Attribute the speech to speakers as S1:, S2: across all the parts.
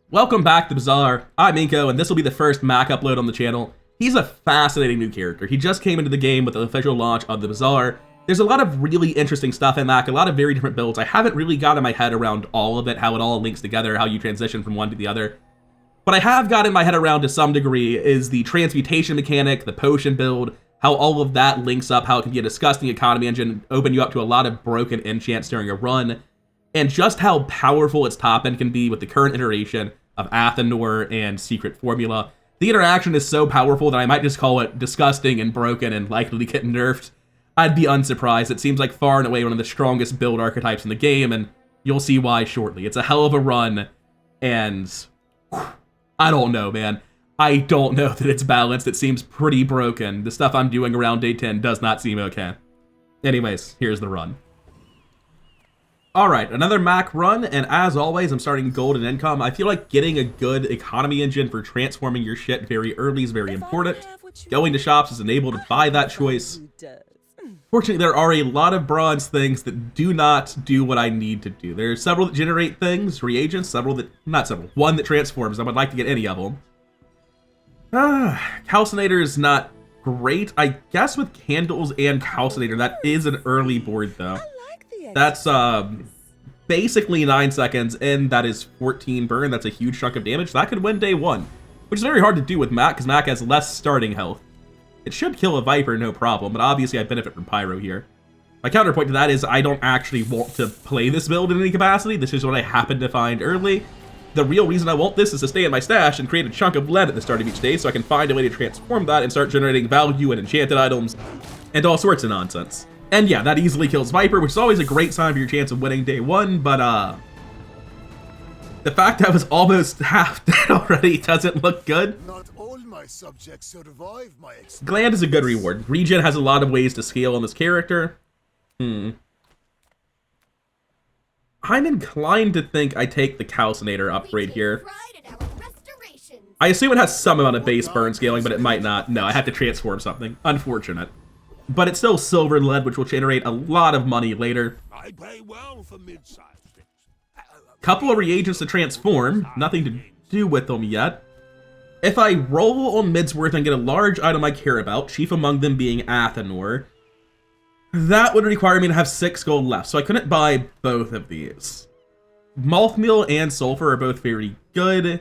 S1: Welcome back to Bazaar. I'm Inko, and this will be the first Mac upload on the channel. He's a fascinating new character. He just came into the game with the official launch of the Bazaar. There's a lot of really interesting stuff in Mac, a lot of very different builds. I haven't really gotten my head around all of it, how it all links together, how you transition from one to the other. What I have gotten my head around to some degree is the transmutation mechanic, the potion build, how all of that links up, how it can be a disgusting economy engine, open you up to a lot of broken enchants during a run, and just how powerful its top end can be with the current iteration of Athenor and Secret Formula. The interaction is so powerful that I might just call it disgusting and broken and likely to get nerfed. I'd be unsurprised. It seems like far and away one of the strongest build archetypes in the game, and you'll see why shortly. It's a hell of a run, and I don't know, man. I don't know that it's balanced. It seems pretty broken. The stuff I'm doing around day 10 does not seem okay. Anyways, here's the run. Alright, another Mac run, and as always, I'm starting gold and income. I feel like getting a good economy engine for transforming your shit very early is very important. Going to shops is enabled to buy that choice. Fortunately, there are a lot of bronze things that do not do what I need to do. There are several that generate things, reagents, one that transforms. I would like to get any of them. Calcinator is not great. I guess with candles and Calcinator, that is an early board though. That's basically 9 seconds, and that is 14 burn. That's a huge chunk of damage. That could win day 1, which is very hard to do with Mac, because Mac has less starting health. It should kill a Viper, no problem, but obviously I benefit from Pyro here. My counterpoint to that is I don't actually want to play this build in any capacity. This is what I happened to find early. The real reason I want this is to stay in my stash and create a chunk of lead at the start of each day so I can find a way to transform that and start generating value and enchanted items and all sorts of nonsense. And yeah, that easily kills Viper, which is always a great sign for your chance of winning day 1, but the fact that I was almost half dead already doesn't look good.
S2: Not all my subjects survive my
S1: Gland is a good reward. Regen has a lot of ways to scale on this character. I'm inclined to think I take the Calcinator upgrade here. I assume it has some amount of base burn scaling, but it might not. No, I have to transform something. Unfortunate. But it's still silver lead, which will generate a lot of money later.
S2: I pay well for mid-sized things.
S1: Couple of reagents to transform, nothing to do with them yet. If I roll on Midsworth and get a large item I care about, chief among them being Athenor, that would require me to have 6 gold left, so I couldn't buy both of these. Moth Meal and Sulfur are both very good.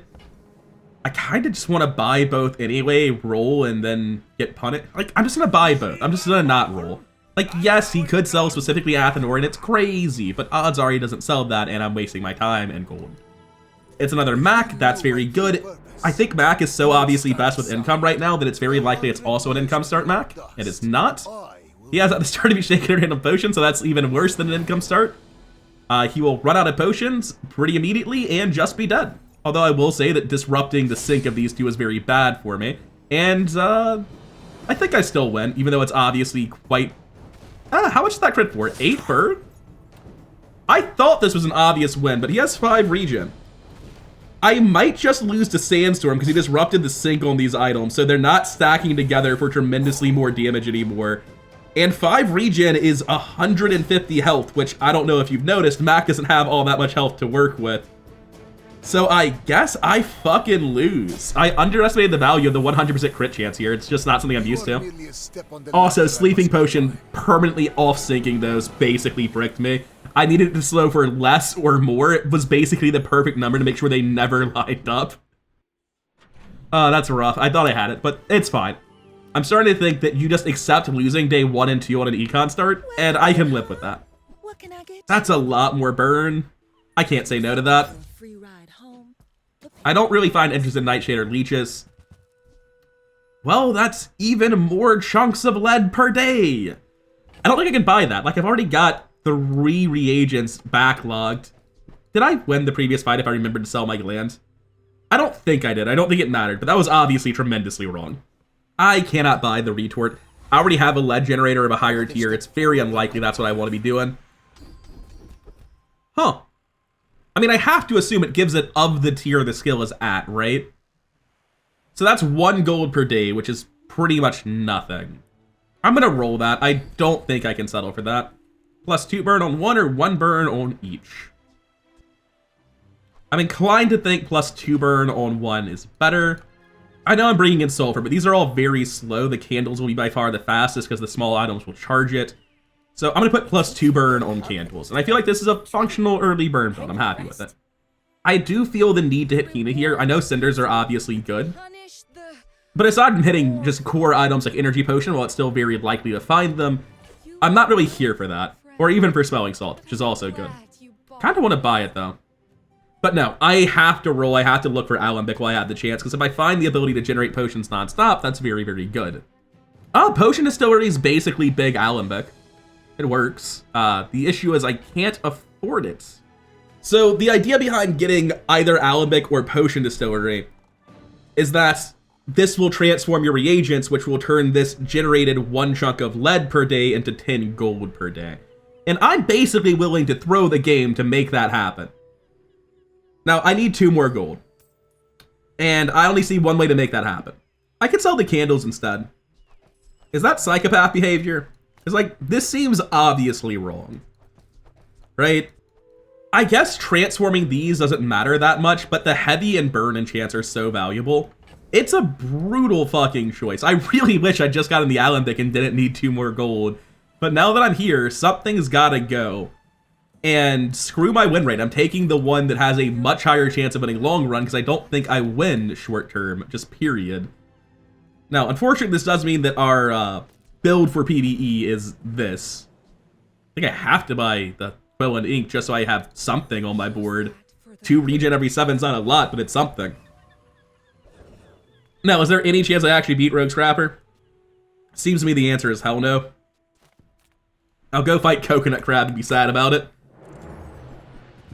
S1: I kind of just want to buy both anyway, roll, and then get punted. Like, I'm just going to buy both. I'm just going to not roll. Like, yes, he could sell specifically Athenor, and it's crazy, but odds are he doesn't sell that, and I'm wasting my time and gold. It's another Mac. That's very good. I think Mac is so obviously best with income right now that it's very likely it's also an income start Mac. It is not. He has at the start of each day a random potion, so that's even worse than an income start. He will run out of potions pretty immediately and just be dead. Although I will say that disrupting the sync of these two is very bad for me. And, I think I still win, even though it's obviously quite... how much is that crit for? 8 bird? I thought this was an obvious win, but he has 5 regen. I might just lose to Sandstorm because he disrupted the sync on these items, so they're not stacking together for tremendously more damage anymore. And 5 regen is 150 health, which I don't know if you've noticed, Mac doesn't have all that much health to work with. So I guess I fucking lose. I underestimated the value of the 100% crit chance here. It's just not something I'm used to. Also, Sleeping Potion permanently off-syncing those basically bricked me. I needed it to slow for less or more. It was basically the perfect number to make sure they never lined up. That's rough. I thought I had it, but it's fine. I'm starting to think that you just accept losing day 1 and 2 on an econ start, and I can live with that. That's a lot more burn. I can't say no to that. I don't really find interest in Nightshade or Leeches. Well, that's even more chunks of lead per day. I don't think I can buy that. Like, I've already got 3 reagents backlogged. Did I win the previous fight if I remembered to sell my gland? I don't think I did. I don't think it mattered, but that was obviously tremendously wrong. I cannot buy the retort. I already have a lead generator of a higher tier. It's very unlikely that's what I want to be doing. Huh. I mean, I have to assume it gives it of the tier the skill is at, right? So that's 1 gold per day, which is pretty much nothing. I'm gonna roll that. I don't think I can settle for that. Plus 2 burn on one or 1 burn on each. I'm inclined to think plus 2 burn on 1 is better. I know I'm bringing in sulfur, but these are all very slow. The candles will be by far the fastest because the small items will charge it. So I'm going to put plus 2 burn on candles. And I feel like this is a functional early burn build. I'm happy with it. I do feel the need to hit Hina here. I know cinders are obviously good. But aside from hitting just core items like energy potion, while it's still very likely to find them, I'm not really here for that. Or even for smelling salt, which is also good. Kind of want to buy it though. But no, I have to roll. I have to look for Alembic while I have the chance, because if I find the ability to generate potions non-stop, that's very, very good. Potion Distillery is basically big Alembic. It works. The issue is I can't afford it. So the idea behind getting either Alembic or Potion Distillery is that this will transform your reagents, which will turn this generated 1 chunk of lead per day into 10 gold per day. And I'm basically willing to throw the game to make that happen. Now, I need 2 more gold. And I only see one way to make that happen. I could sell the candles instead. Is that psychopath behavior? It's like, this seems obviously wrong. Right? I guess transforming these doesn't matter that much, but the heavy and burn enchants are so valuable. It's a brutal fucking choice. I really wish I just got in the Alembic and didn't need 2 more gold. But now that I'm here, something's gotta go. And screw my win rate. I'm taking the one that has a much higher chance of winning long run, because I don't think I win short term, just period. Now, unfortunately, this does mean that our build for PvE is this. I think I have to buy the Quill and Ink just so I have something on my board. 2 regen every 7's not a lot, but it's something. Now, is there any chance I actually beat Rogue Scrapper? Seems to me the answer is hell no. I'll go fight Coconut Crab and be sad about it.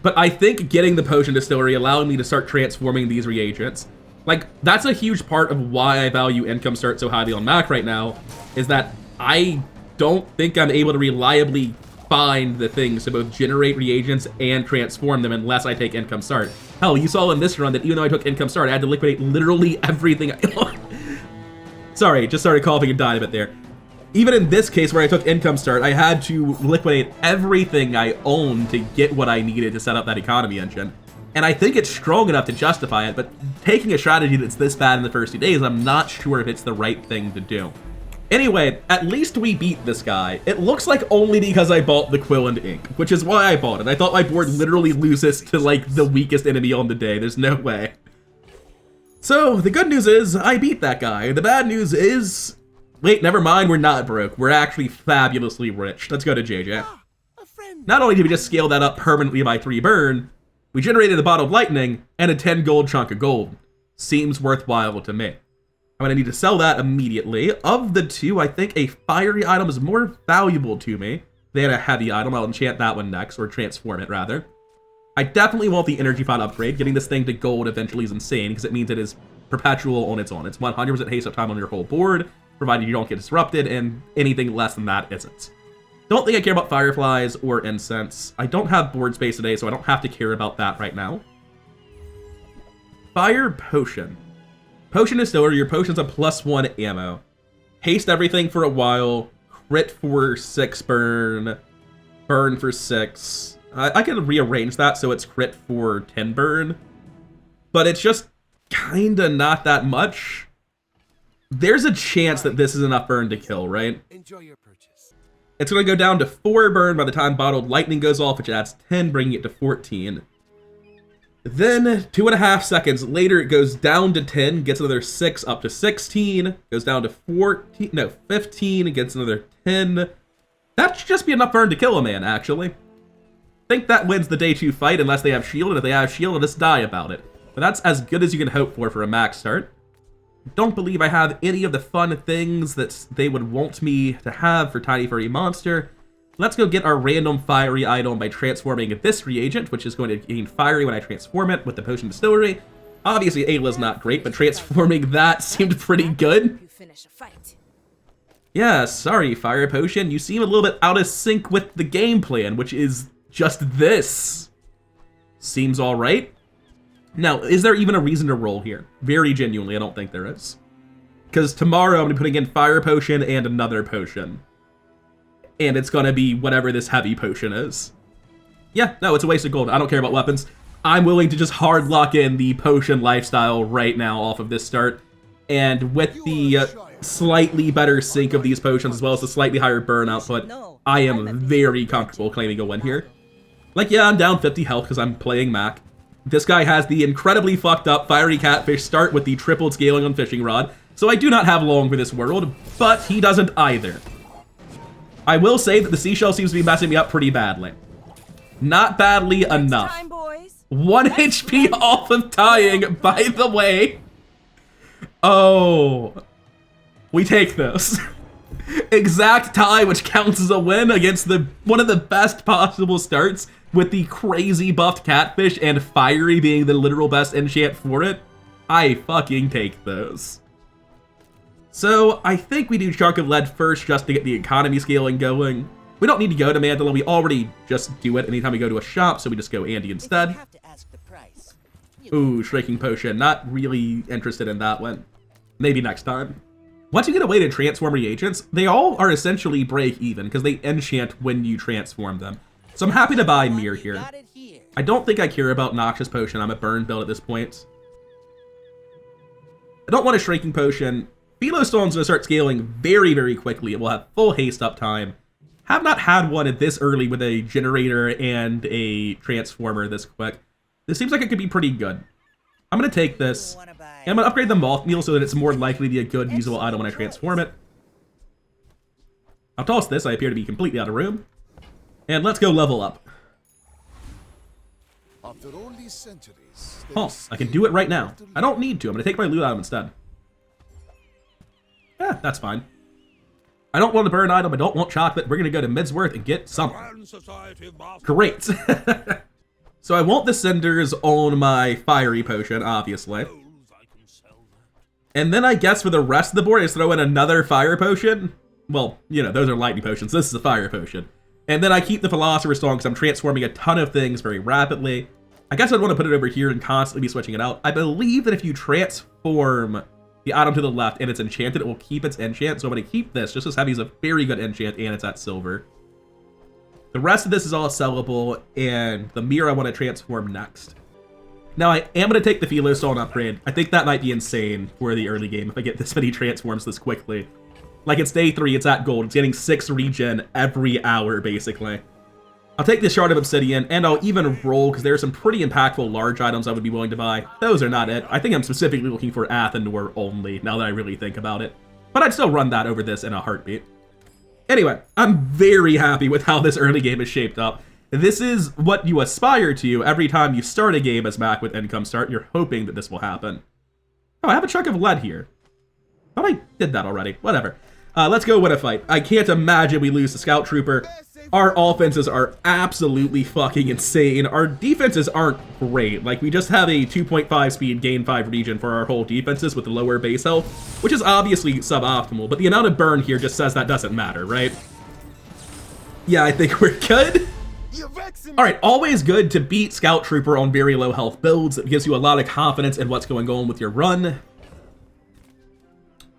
S1: But I think getting the Potion Distillery allowing me to start transforming these reagents, like, that's a huge part of why I value Income Start so highly on Mac right now, is that I don't think I'm able to reliably find the things to both generate reagents and transform them unless I take Income Start. Hell, you saw in this run that even though I took Income Start, I had to liquidate literally everything I Sorry, just started coughing and died a bit there. Even in this case where I took Income Start, I had to liquidate everything I owned to get what I needed to set up that economy engine. And I think it's strong enough to justify it, but taking a strategy that's this bad in the first 2 days, I'm not sure if it's the right thing to do. Anyway, at least we beat this guy. It looks like only because I bought the Quill and Ink, which is why I bought it. I thought my board literally loses to, like, the weakest enemy on the day. There's no way. So, the good news is, I beat that guy. The bad news is... Wait, never mind, we're not broke. We're actually fabulously rich. Let's go to JJ. Not only did we just scale that up permanently by 3 burn, we generated a bottle of lightning and a 10 gold chunk of gold. Seems worthwhile to me. I'm gonna need to sell that immediately. Of the 2, I think a fiery item is more valuable to me than a heavy item. I'll enchant that one next, or transform it rather. I definitely want the energy font upgrade. Getting this thing to gold eventually is insane, because it means it is perpetual on its own. It's 100% haste uptime on your whole board, provided you don't get disrupted, and anything less than that isn't. Don't think I care about fireflies or incense. I don't have board space today, so I don't have to care about that right now. Fire Potion. Potion Distiller, your potion's a +1 ammo. Haste everything for a while, crit for 6 burn, burn for 6. I can rearrange that so it's crit for 10 burn, but it's just kinda not that much. There's a chance that this is enough burn to kill, right?
S2: Enjoy your purchase.
S1: It's going to go down to 4 burn by the time Bottled Lightning goes off, which adds 10, bringing it to 14. Then, 2.5 seconds later, it goes down to 10, gets another 6, up to 16, goes down to 15, gets another 10. That should just be enough burn to kill a man, actually. I think that wins the day 2 fight, unless they have shield, and if they have shield, I'll just die about it. But that's as good as you can hope for a max start. Don't believe I have any of the fun things that they would want me to have for Tiny Furry Monster. Let's go get our random fiery item by transforming this reagent, which is going to gain fiery when I transform it with the Potion Distillery. Obviously, Ayla's not great, but transforming that seemed pretty good. Yeah, sorry, Fire Potion. You seem a little bit out of sync with the game plan, which is just this. Seems alright. Now, is there even a reason to roll here? Very genuinely, I don't think there is. Because tomorrow I'm going to be putting in Fire Potion and another potion. And it's going to be whatever this heavy potion is. Yeah, no, it's a waste of gold. I don't care about weapons. I'm willing to just hard lock in the potion lifestyle right now off of this start. And with the slightly better sync of these potions, as well as the slightly higher burn output, I am very comfortable claiming a win here. Like, yeah, I'm down 50 health because I'm playing Mac. This guy has the incredibly fucked up Fiery Catfish start with the tripled scaling on Fishing Rod, so I do not have long for this world, but he doesn't either. I will say that the Seashell seems to be messing me up pretty badly. Not badly enough. 1 HP off of tying, by the way. Oh. We take this. Exact tie, which counts as a win against one of the best possible starts, with the crazy buffed Catfish and Fiery being the literal best enchant for it. I fucking take those. So I think we do Chunk of Lead first just to get the economy scaling going. We don't need to go to Mandala, we already just do it anytime we go to a shop, so we just go Andy instead. Ooh, Shrinking Potion, not really interested in that one. Maybe next time. Once you get away to transform reagents, they all are essentially break even, because they enchant when you transform them. So I'm happy to buy Mirror here. I don't think I care about Noxious Potion, I'm a burn build at this point. I don't want a Shrinking Potion. Philo Stone's going to start scaling very, very quickly. It will have full haste up time. Have not had one at this early with a generator and a transformer this quick. This seems like it could be pretty good. I'm going to take this, and I'm going to upgrade the Moth Meal so that it's more likely to be a good usable item when I transform it. I'll toss this, I appear to be completely out of room. And let's go level up.
S2: After all these centuries,
S1: Oh, I can do it right now. I don't need to, I'm going to take my loot item instead. Yeah, that's fine. I don't want a burn item, I don't want chocolate, we're going to go to Midsworth and get something. Great. So I want the cinders on my Fiery Potion, obviously. And then I guess for the rest of the board, I just throw in another Fire Potion. Well, you know, those are Lightning Potions, this is a Fire Potion. And then I keep the Philosopher's Stone because I'm transforming a ton of things very rapidly. I guess I'd want to put it over here and constantly be switching it out. I believe that if you transform the item to the left and it's enchanted, it will keep its enchant. So I'm going to keep this just as Heavy is a very good enchant and it's at silver. The rest of this is all sellable, and the mirror I want to transform next. Now, I am going to take the Philo Stone upgrade. I think that might be insane for the early game if I get this many transforms this quickly. Like, it's day 3, it's at gold. It's getting 6 regen every hour, basically. I'll take this Shard of Obsidian, and I'll even roll, because there are some pretty impactful large items I would be willing to buy. Those are not it. I think I'm specifically looking for Athanor only, now that I really think about it. But I'd still run that over this in a heartbeat. Anyway, I'm very happy with how this early game is shaped up. This is what you aspire to every time you start a game as Mac with Income Start. You're hoping that this will happen. Oh, I have a chunk of lead here. Thought I did that already. Whatever. Let's go win a fight. I can't imagine we lose the Scout Trooper. Our offenses are absolutely fucking insane. Our defenses aren't great. Like, we just have a 2.5 speed, gain 5 regen for our whole defenses with the lower base health, which is obviously suboptimal, but the amount of burn here just says that doesn't matter, right? Yeah, I think we're good. Alright, always good to beat Scout Trooper on very low health builds. It gives you a lot of confidence in what's going on with your run.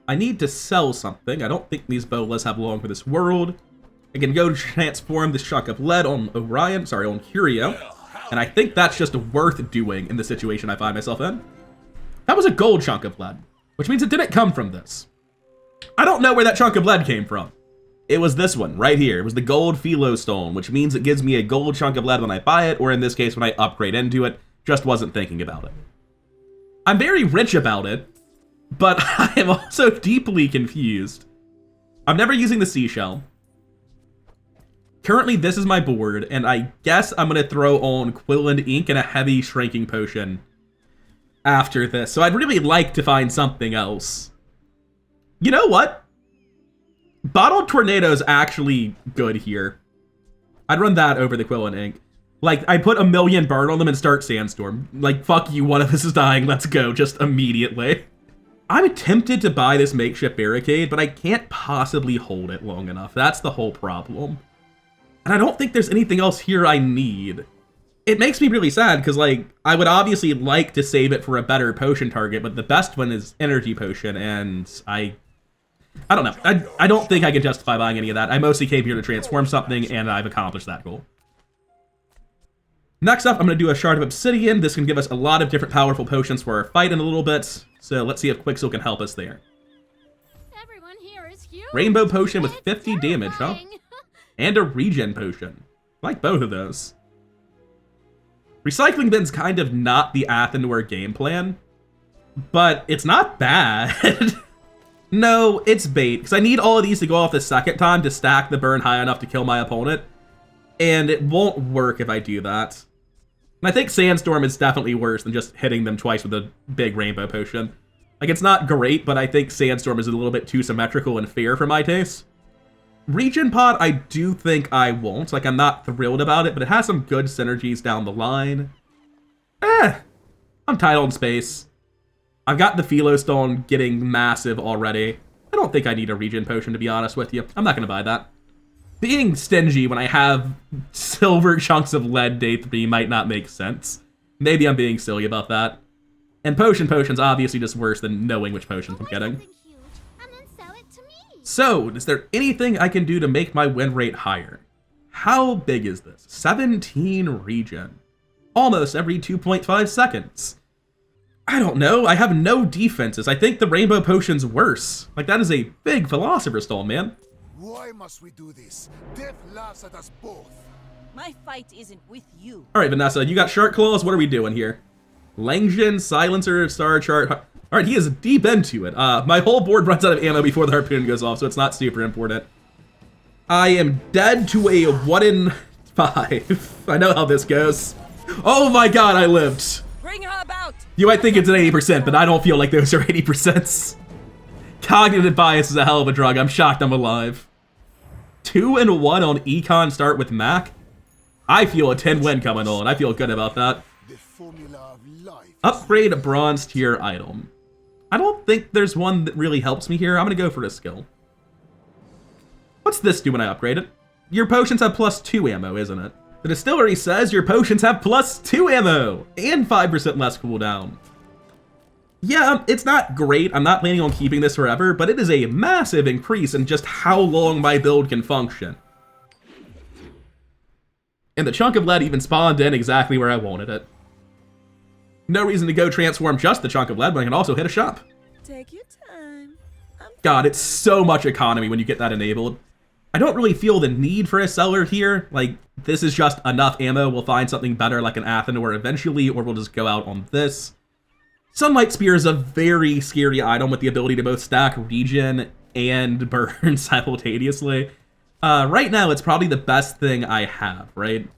S1: I need to sell something. I don't think these bolas have long for this world. I can go transform this chunk of lead on Orion, sorry, on Curio. And I think that's just worth doing in the situation I find myself in. That was a gold chunk of lead, which means it didn't come from this. I don't know where that chunk of lead came from. It was this one right here. It was the gold Philo Stone, which means it gives me a gold chunk of lead when I buy it, or in this case, when I upgrade into it. Just wasn't thinking about it. I'm very rich about it, but I am also deeply confused. I'm never using the seashell. Currently, this is my board, and I guess I'm going to throw on Quilland Ink and a heavy Shrinking Potion after this. So I'd really like to find something else. You know what? Bottled Tornado is actually good here. I'd run that over the Quilland Ink. Like, I put a million burn on them and start Sandstorm. Like, fuck you, one of us is dying, let's go, just immediately. I'm tempted to buy this makeshift barricade, but I can't possibly hold it long enough. That's the whole problem. And I don't think there's anything else here I need. It makes me really sad, because, like, I would obviously like to save it for a better potion target, but the best one is Energy Potion, and I don't know. I don't think I can justify buying any of that. I mostly came here to transform something, and I've accomplished that goal. Next up, I'm going to do a Shard of Obsidian. This can give us a lot of different powerful potions for our fight in a little bit. So let's see if Quicksil can help us there.
S3: Everyone here is huge.
S1: Rainbow Potion with 50
S3: It's
S1: damage, huh?
S3: terrifying.
S1: And a Regen Potion. I like both of those. Recycling Bin's kind of not the Athenor game plan, but it's not bad. No, it's bait, because I need all of these to go off the second time to stack the burn high enough to kill my opponent, and it won't work if I do that. And I think Sandstorm is definitely worse than just hitting them twice with a big Rainbow Potion. Like, it's not great, but I think Sandstorm is a little bit too symmetrical and fair for my taste. Regen Pod, I do think I won't. Like, I'm not thrilled about it, but it has some good synergies down the line. I'm tight on space. I've got the Philostone getting massive already. I don't think I need a Regen Potion, to be honest with you. I'm not going to buy that. Being stingy when I have silver chunks of lead day 3 might not make sense. Maybe I'm being silly about that. And potion's obviously just worse than knowing which potions I'm getting.
S3: Something huge, and then sell it to me.
S1: So, is there anything I can do to make my win rate higher? How big is this? 17 regen. Almost every 2.5 seconds. I don't know. I have no defenses. I think the Rainbow Potion's worse. Like, that is a big Philosopher's Stone, man.
S2: Why must we do this? Death laughs at us both.
S4: My fight isn't with you.
S1: Alright, Vanessa, you got Shark Claws. What are we doing here? Langjin, Silencer, Star Chart. Alright, he is deep into it. My whole board runs out of ammo before the harpoon goes off, so it's not super important. I am dead to a 1 in 5. I know how this goes. Oh my god, I lived.
S4: Bring her about.
S1: You might think it's an 80%, but I don't feel like those are 80%. Cognitive bias is a hell of a drug. I'm shocked I'm alive. 2 and 1 on Econ start with Mac. I feel a 10 win coming on. I feel good about that.
S2: The formula of life.
S1: Upgrade a bronze tier item. I don't think there's one that really helps me here. I'm gonna go for a skill. What's this do when I upgrade it? Your potions have +2 ammo, isn't it? The distillery says your potions have +2 ammo and 5% less cooldown. Yeah, it's not great. I'm not planning on keeping this forever, but it is a massive increase in just how long my build can function. And the chunk of lead even spawned in exactly where I wanted it. No reason to go transform just the chunk of lead, but I can also hit a shop.
S4: Take your time.
S1: God, it's so much economy when you get that enabled. I don't really feel the need for a seller here. Like, this is just enough ammo. We'll find something better like an Athenor eventually, or we'll just go out on this. Sunlight Spear is a very scary item with the ability to both stack regen and burn simultaneously. Right now, it's probably the best thing I have, right?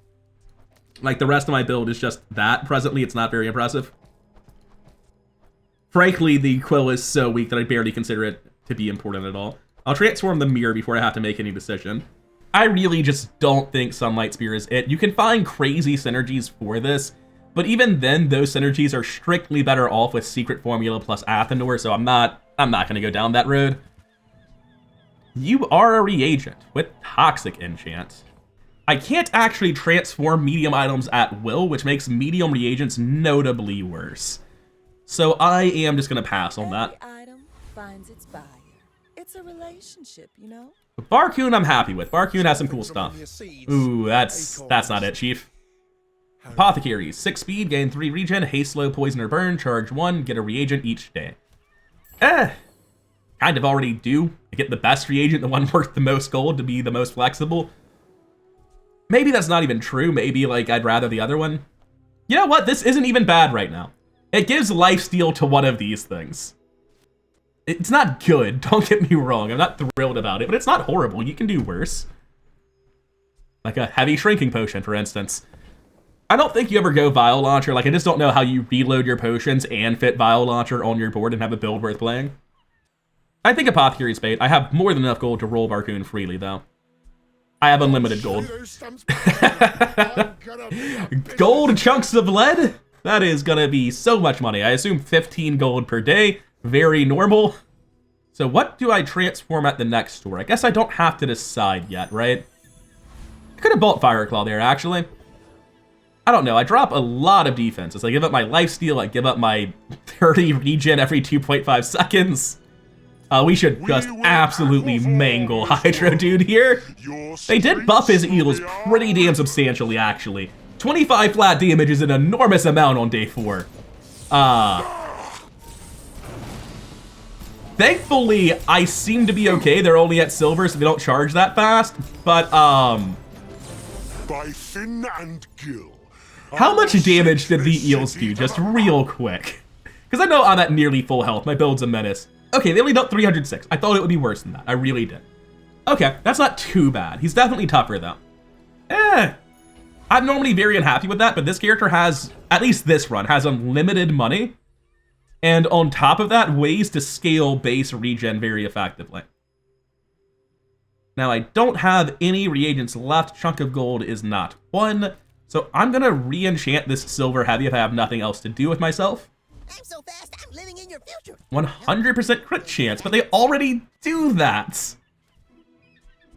S1: Like, the rest of my build is just that. Presently, it's not very impressive. Frankly, the Quill is so weak that I barely consider it to be important at all. I'll transform the Mirror before I have to make any decision. I really just don't think Sunlight Spear is it. You can find crazy synergies for this, but even then, those synergies are strictly better off with Secret Formula plus Athenor, so I'm not going to go down that road. You are a reagent with Toxic Enchant. I can't actually transform medium items at will, which makes medium reagents notably worse. So I am just going to pass on that.
S4: Every item finds its buyer. It's a relationship, you know?
S1: But Barcoon I'm happy with. Barcoon has some cool stuff. Ooh, that's not it, Chief. Apothecary, 6 speed, gain 3 regen, haste, slow, poison, or burn, charge 1, get a reagent each day. Kind of already do. I get the best reagent, the one worth the most gold to be the most flexible. Maybe that's not even true. Maybe, like, I'd rather the other one. You know what? This isn't even bad right now. It gives lifesteal to one of these things. It's not good, don't get me wrong. I'm not thrilled about it, but it's not horrible. You can do worse. Like a heavy shrinking potion, for instance. I don't think you ever go Vial Launcher. Like, I just don't know how you reload your potions and fit Vial Launcher on your board and have a build worth playing. I think Apothecary's bait. I have more than enough gold to roll Barcoon freely, though. I have unlimited gold. Gold chunks of lead? That is gonna be so much money. I assume 15 gold per day. Very normal. So what do I transform at the next store? I guess I don't have to decide yet, right? I could have bought Fireclaw there, actually. I don't know. I drop a lot of defenses. I give up my lifesteal. I give up my 30 regen every 2.5 seconds. We should just absolutely mangle Hydro Dude here. They did buff his eels pretty damn substantially, actually. 25 flat damage is an enormous amount on day 4. Thankfully, I seem to be okay. They're only at silver, so they don't charge that fast. But,
S2: By Fin and Gil.
S1: how much damage did the eels do? Just real quick. Because I know I'm at nearly full health. My build's a menace. Okay, they only dealt 306. I thought it would be worse than that. I really did. Okay, that's not too bad. He's definitely tougher, though. I'm normally very unhappy with that, but this character has, at least this run, has unlimited money. And on top of that, ways to scale base regen very effectively. Now, I don't have any reagents left. Chunk of gold is not one. So I'm going to re-enchant this silver heavy if I have nothing else to do with myself.
S5: I'm so fast, I'm living in your future.
S1: 100% crit chance, but they already do that.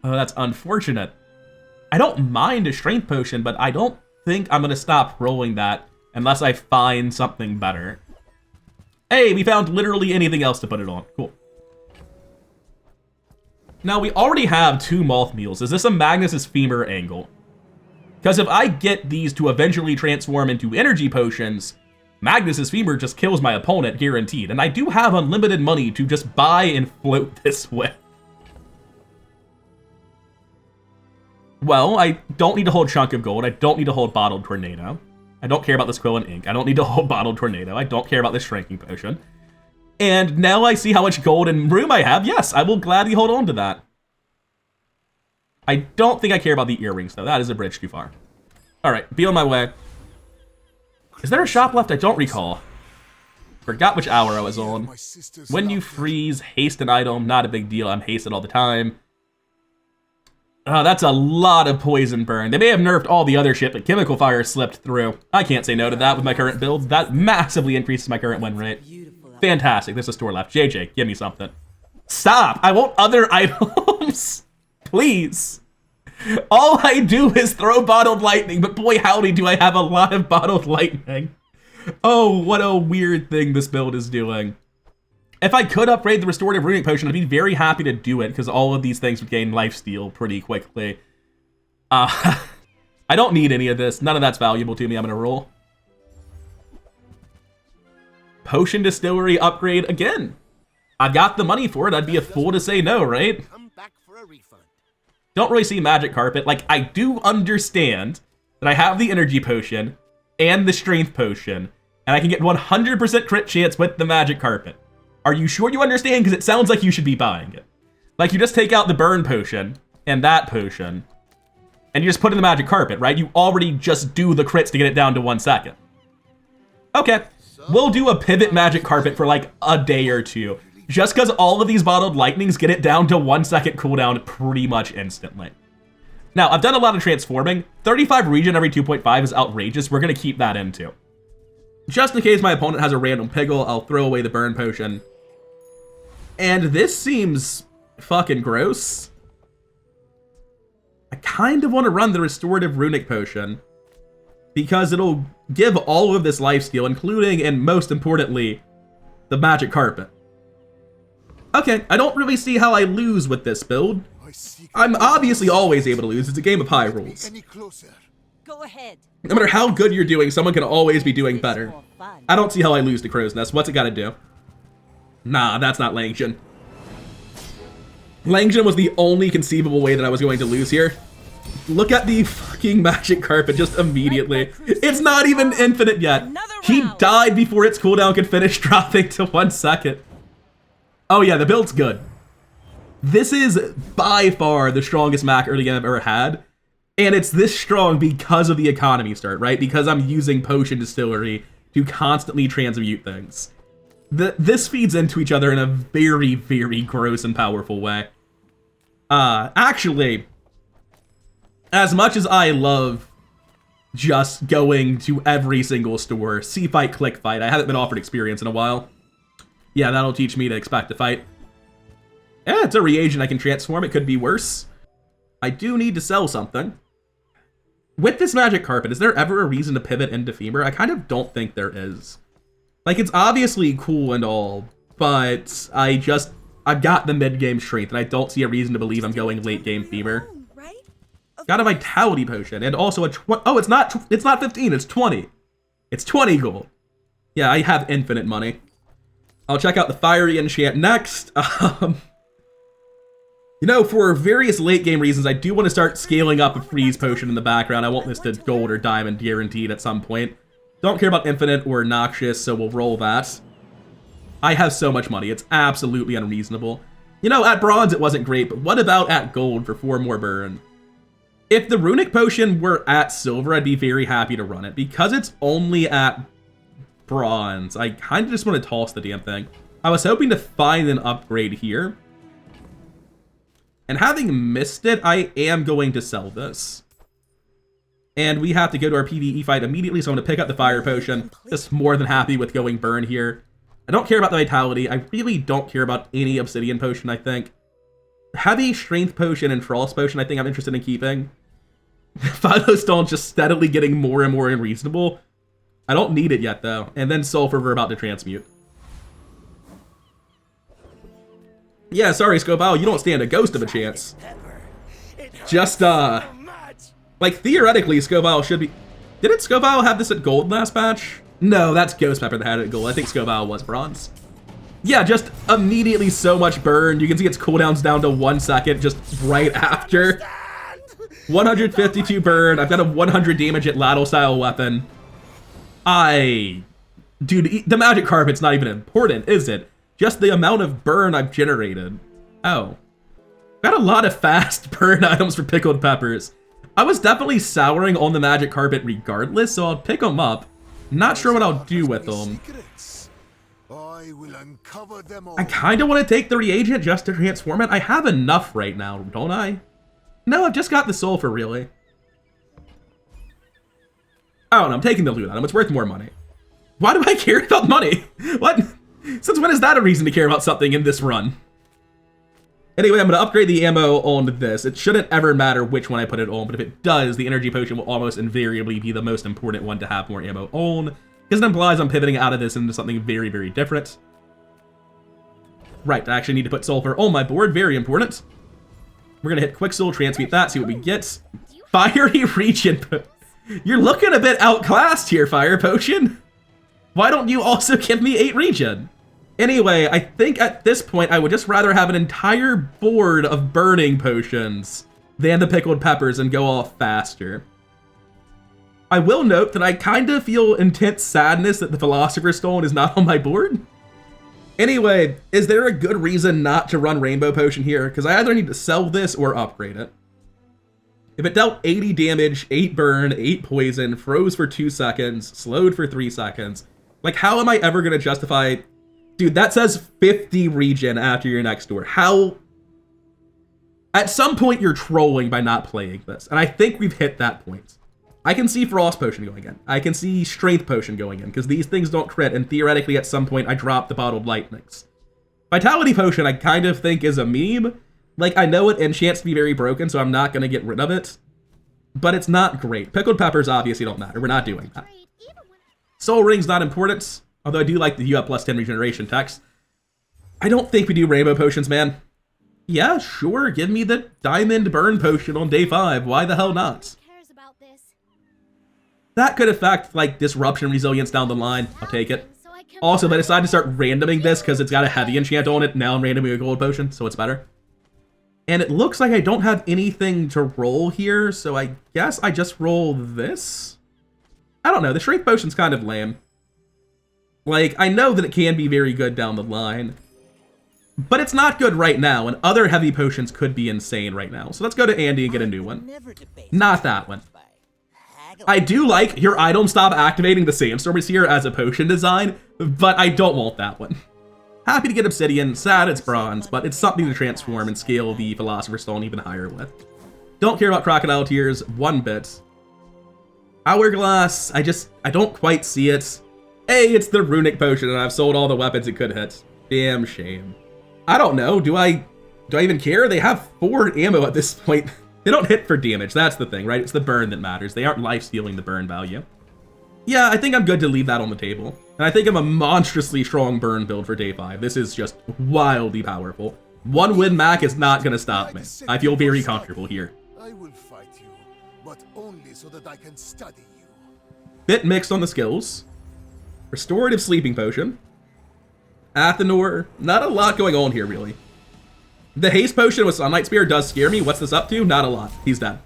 S1: Oh, that's unfortunate. I don't mind a strength potion, but I don't think I'm going to stop rolling that unless I find something better. Hey, we found literally anything else to put it on. Cool. Now, we already have 2 moth meals. Is this a Magnus's femur angle? Because if I get these to eventually transform into energy potions, Magnus's femur just kills my opponent, guaranteed. And I do have unlimited money to just buy and float this with. Well, I don't need to hold Chunk of Gold. I don't need to hold Bottled Tornado. I don't care about this Quill and Ink. I don't need to hold Bottled Tornado. I don't care about this Shrinking Potion. And now I see how much gold and room I have. Yes, I will gladly hold on to that. I don't think I care about the earrings, though. That is a bridge too far. All right, be on my way. Is there a shop left? I don't recall. Forgot which hour I was on. When you freeze, haste an item. Not a big deal. I'm hasted all the time. Oh, that's a lot of poison burn. They may have nerfed all the other shit, but Chemical Fire slipped through. I can't say no to that with my current build. That massively increases my current win rate. Fantastic. There's a store left. JJ, give me something. Stop. I want other items. Please. All I do is throw Bottled Lightning, but boy howdy do I have a lot of Bottled Lightning. Oh, what a weird thing this build is doing. If I could upgrade the Restorative Runic Potion, I'd be very happy to do it, because all of these things would gain lifesteal pretty quickly. I don't need any of this. None of that's valuable to me. I'm going to roll. Potion Distillery upgrade again. I've got the money for it. I'd be a fool to say no, right?
S5: Come back for a refund.
S1: Don't really see Magic Carpet. Like, I do understand that I have the Energy Potion and the Strength Potion, and I can get 100% crit chance with the Magic Carpet. Are you sure you understand? Because it sounds like you should be buying it. Like, you just take out the Burn Potion and that potion, and you just put in the Magic Carpet, right? You already just do the crits to get it down to 1 second. Okay, we'll do a Pivot Magic Carpet for like a day or two, just because all of these Bottled Lightnings get it down to 1 second cooldown pretty much instantly. Now, I've done a lot of transforming. 35 regen every 2.5 is outrageous. We're going to keep that in too. Just in case my opponent has a random Piggle, I'll throw away the Burn Potion. And this seems fucking gross. I kind of want to run the Restorative Runic Potion, because it'll give all of this lifesteal, including, and most importantly, the Magic Carpet. Okay, I don't really see how I lose with this build. I'm obviously always able to lose. It's a game of high rules.
S2: Any closer?
S4: Go ahead.
S1: No matter how good you're doing, someone can always be doing better. I don't see how I lose to Crow's Nest. What's it got to do? Nah, that's not Langzhen. Langzhen was the only conceivable way that I was going to lose here. Look at the fucking Magic Carpet just immediately. It's not even infinite yet. He died before its cooldown could finish dropping to 1 second. Oh yeah, the build's good. This is by far the strongest Mac early game I've ever had. And it's this strong because of the economy start, right? Because I'm using Potion Distillery to constantly transmute things. This feeds into each other in a very, very gross and powerful way. Actually, as much as I love just going to every single store, see fight, click fight, I haven't been offered experience in a while. Yeah, that'll teach me to expect to fight. Yeah, it's a reagent I can transform. It could be worse. I do need to sell something. With this Magic Carpet, is there ever a reason to pivot into Femur? I kind of don't think there is. Like, it's obviously cool and all, but I've got the mid-game strength, and I don't see a reason to believe I'm going late-game Femur.
S4: Right? Of
S1: Got a Vitality Potion, and also a oh, it's not 15, it's 20. It's 20 gold. Yeah, I have infinite money. I'll check out the Fiery Enchant next. You know, for various late game reasons, I do want to start scaling up a Freeze Potion in the background. I want this to gold or diamond guaranteed at some point. Don't care about infinite or noxious, so we'll roll that. I have so much money, it's absolutely unreasonable. You know, at bronze it wasn't great, but what about at gold for 4 more burn? If the Runic Potion were at silver, I'd be very happy to run it. Because it's only at bronze, I kind of just want to toss the damn thing. I was hoping to find an upgrade here. And having missed it, I am going to sell this. And we have to go to our PvE fight immediately, so I'm going to pick up the Fire Potion. Just more than happy with going burn here. I don't care about the Vitality. I really don't care about any Obsidian Potion, I think. Heavy Strength Potion and Frost Potion I think I'm interested in keeping. Phylostone just steadily getting more and more unreasonable. I don't need it yet, though. And then Sulfur we're about to transmute. Yeah, sorry, Scoville, you don't stand a ghost of a chance. Just, like, theoretically, Scoville should be... Didn't Scoville have this at gold last patch? No, that's Ghost Pepper that had it at gold. I think Scoville was bronze. Yeah, just immediately so much burn. You can see its cooldowns down to 1 second just right after. 152 burn. I've got a 100 damage at Ladle style weapon. Dude, the Magic Carpet's not even important, is it? Just the amount of burn I've generated. Oh. Got a lot of fast burn items for Pickled Peppers. I was definitely souring on the Magic Carpet regardless, so I'll pick them up. Not sure what I'll do with them. I kind of want to take the reagent just to transform it. I have enough right now, don't I? No, I've just got the sulfur, really. I don't know, I'm taking the loot item. It's worth more money. Why do I care about money? What? Since when is that a reason to care about something in this run? Anyway, I'm going to upgrade the ammo on this. It shouldn't ever matter which one I put it on, but if it does, the energy potion will almost invariably be the most important one to have more ammo on, because it implies I'm pivoting out of this into something very, very different. Right, I actually need to put sulfur on my board. Very important. We're going to hit Quicksil, transmute that, see what we get. Fiery Regen. You're looking a bit outclassed here, Fire Potion. Why don't you also give me 8 regen? Anyway, I think at this point I would just rather have an entire board of burning potions than the Pickled Peppers and go off faster. I will note that I kind of feel intense sadness that the Philosopher's Stone is not on my board. Anyway, is there a good reason not to run Rainbow Potion here? Because I either need to sell this or upgrade it. If it dealt 80 damage, 8 burn, 8 poison, froze for 2 seconds, slowed for 3 seconds, like how am I ever going to justify... Dude, that says 50 regen after your next door. How... At some point you're trolling by not playing this, and I think we've hit that point. I can see Frost Potion going in. I can see Strength Potion going in, because these things don't crit, and theoretically at some point I drop the Bottled Lightnings. Vitality Potion I kind of think is a meme. Like, I know it enchants to be very broken, so I'm not going to get rid of it. But it's not great. Pickled Peppers obviously don't matter. We're not doing that. Soul Ring's not important, although I do like the you have plus 10 regeneration text. I don't think we do Rainbow Potions, man. Yeah, sure, give me the Diamond Burn Potion on day 5. Why the hell not? That could affect, like, Disruption Resilience down the line. I'll take it. Also, if I decide to start randoming this because it's got a heavy enchant on it, now I'm randoming a gold potion, so it's better. And it looks like I don't have anything to roll here, so I guess I just roll this? I don't know, the Strength Potion's kind of lame. Like, I know that it can be very good down the line, but it's not good right now, and other heavy potions could be insane right now. So let's go to Andy and get a new one. Not that one. I do like your item stop activating the Sandstorm here as a potion design, but I don't want that one. Happy to get Obsidian, sad it's bronze, but it's something to transform and scale the Philosopher's Stone even higher with. Don't care about Crocodile Tears one bit. Hourglass, I don't quite see it. Hey, it's the Runic Potion, and I've sold all the weapons it could hit. Damn shame. I don't know, do I even care? They have 4 ammo at this point. They don't hit for damage, that's the thing, right? It's the burn that matters. They aren't life-stealing the burn value. Yeah, I think I'm good to leave that on the table. And I think I'm a monstrously strong burn build for day 5. This is just wildly powerful. 1 win Mac is not gonna stop me. I feel very comfortable here.
S2: I will fight you. but only so that I can study you.
S1: Bit mixed on the skills. Restorative sleeping potion. Athenor. Not a lot going on here, really. The haste potion with Sunlight Spear does scare me. What's this up to? Not a lot. He's dead.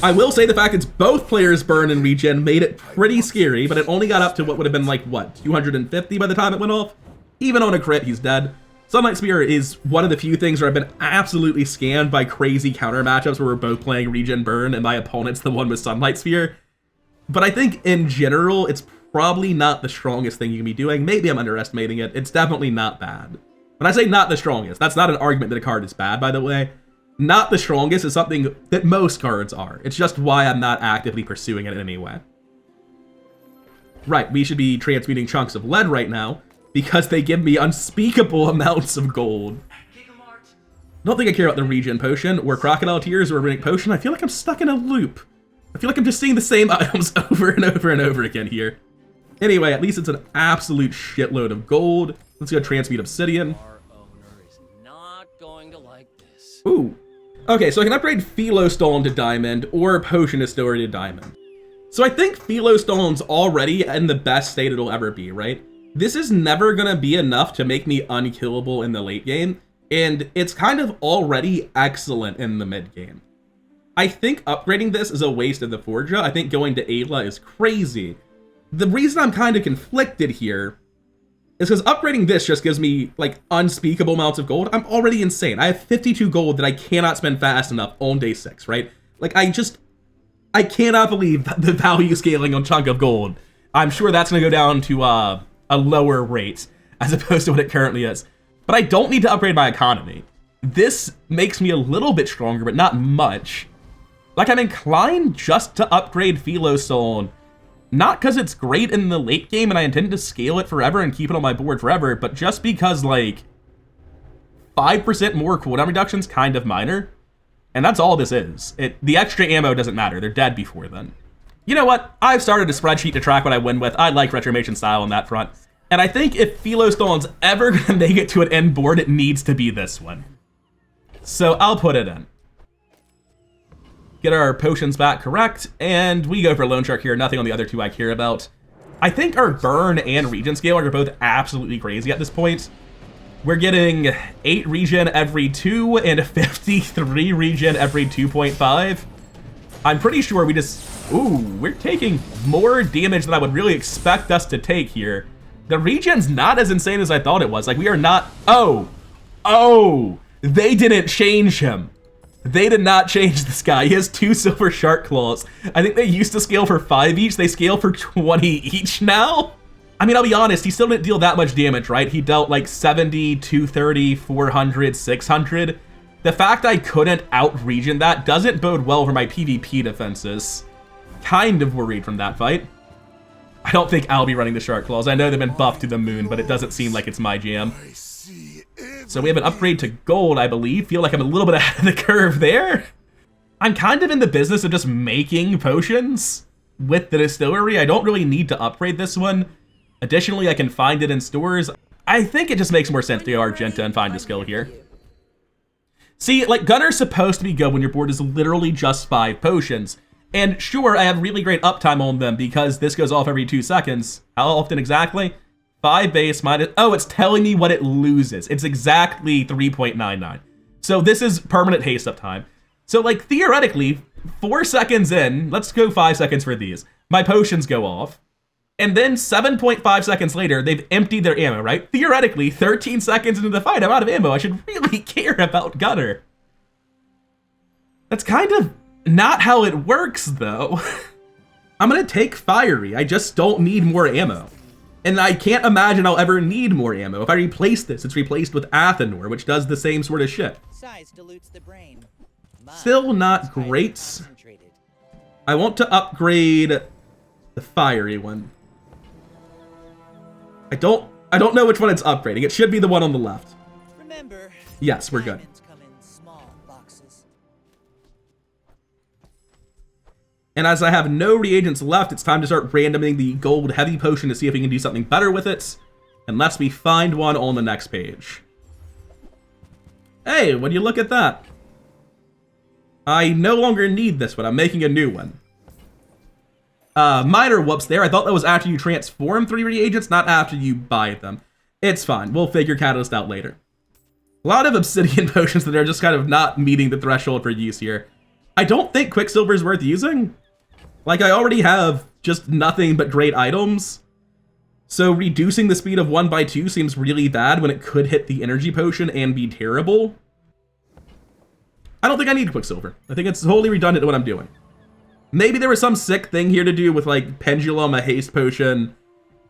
S1: I will say the fact it's both players burn and regen made it pretty scary, but it only got up to what would have been like, what, 250 by the time it went off? Even on a crit, he's dead. Sunlight Spear is one of the few things where I've been absolutely scammed by crazy counter matchups where we're both playing regen burn and my opponent's the one with Sunlight Spear. But I think in general, it's probably not the strongest thing you can be doing. Maybe I'm underestimating it. It's definitely not bad. When I say not the strongest, that's not an argument that a card is bad, by the way. Not the strongest is something that most cards are. It's just why I'm not actively pursuing it in any way. Right, we should be transmuting chunks of lead right now because they give me unspeakable amounts of gold. Don't think I care about the regen potion or crocodile tears or runic potion. I feel like I'm stuck in a loop. I feel like I'm just seeing the same items over and over and over again here. Anyway, at least it's an absolute shitload of gold. Let's go transmute obsidian.
S5: Our owner is not going to like this.
S1: Ooh. Okay, so I can upgrade Philostone to diamond or Potion of Story to diamond. So I think Philostone's already in the best state it'll ever be, right? This is never gonna be enough to make me unkillable in the late game, and it's kind of already excellent in the mid game. I think upgrading this is a waste of the Forja. I think going to Ayla is crazy. The reason I'm kind of conflicted here is because upgrading this just gives me, like, unspeakable amounts of gold. I'm already insane. I have 52 gold that I cannot spend fast enough on day 6, right? Like, I cannot believe that the value scaling on chunk of gold. I'm sure that's going to go down to a lower rate as opposed to what it currently is. But I don't need to upgrade my economy. This makes me a little bit stronger, but not much. Like, I'm inclined just to upgrade Philostone. Not because it's great in the late game and I intend to scale it forever and keep it on my board forever, but just because, like, 5% more cooldown reduction's kind of minor. And that's all this is. The extra ammo doesn't matter. They're dead before then. You know what? I've started a spreadsheet to track what I win with. I like Regeneration style on that front. And I think if Philostone's ever going to make it to an end board, it needs to be this one. So I'll put it in. Get our potions back correct, and we go for Loan Shark here. Nothing on the other two I care about. I think our burn and regen scaling are both absolutely crazy at this point. We're getting 8 regen every 2 and 53 regen every 2.5. I'm pretty sure we just... Ooh, we're taking more damage than I would really expect us to take here. The regen's not as insane as I thought it was. Like, we are not... Oh! They didn't change him. They did not change this guy. He has 2 silver shark claws. I think they used to scale for 5 each. They scale for 20 each now. I mean, I'll be honest, he still didn't deal that much damage, right? He dealt like 70, 230, 400, 600. The fact I couldn't out-regen that doesn't bode well for my PvP defenses. Kind of worried from that fight. I don't think I'll be running the shark claws. I know they've been buffed to the moon, but it doesn't seem like it's my jam. So we have an upgrade to gold, I believe. Feel like I'm a little bit ahead of the curve there. I'm kind of in the business of just making potions with the distillery. I don't really need to upgrade this one. Additionally, I can find it in stores. I think it just makes more sense to go Argenta and find a skill here. See, like, Gunner's supposed to be good when your board is literally just 5 potions. And sure, I have really great uptime on them because this goes off every 2 seconds. How often exactly? 5 base minus... Oh, it's telling me what it loses. It's exactly 3.99. So this is permanent haste uptime. So, like, theoretically, 4 seconds in, let's go 5 seconds for these. My potions go off. And then 7.5 seconds later, they've emptied their ammo, right? Theoretically, 13 seconds into the fight, I'm out of ammo. I should really care about Gunner. That's kind of not how it works, though. I'm gonna take Fiery. I just don't need more ammo. And I can't imagine I'll ever need more ammo. If I replace this, it's replaced with Athenor, which does the same sort of shit.
S4: Size dilutes the brain.
S1: Still not great. I want to upgrade the Fiery one. I don't know which one it's upgrading. It should be the one on the left.
S4: Remember,
S1: yes, we're good.
S4: come in small boxes.
S1: And as I have no reagents left, it's time to start randoming the gold heavy potion to see if we can do something better with it. Unless we find one on the next page. Hey, when you look at that. I no longer need this one. I'm making a new one. Minor whoops there. I thought that was after you transform 3 reagents, not after you buy them. It's fine. We'll figure Catalyst out later. A lot of obsidian potions that are just kind of not meeting the threshold for use here. I don't think Quicksilver is worth using. Like, I already have just nothing but great items. So reducing the speed of 1 by 2 seems really bad when it could hit the energy potion and be terrible. I don't think I need Quicksilver. I think it's wholly redundant to what I'm doing. Maybe there was some sick thing here to do with, like, Pendulum, a haste potion,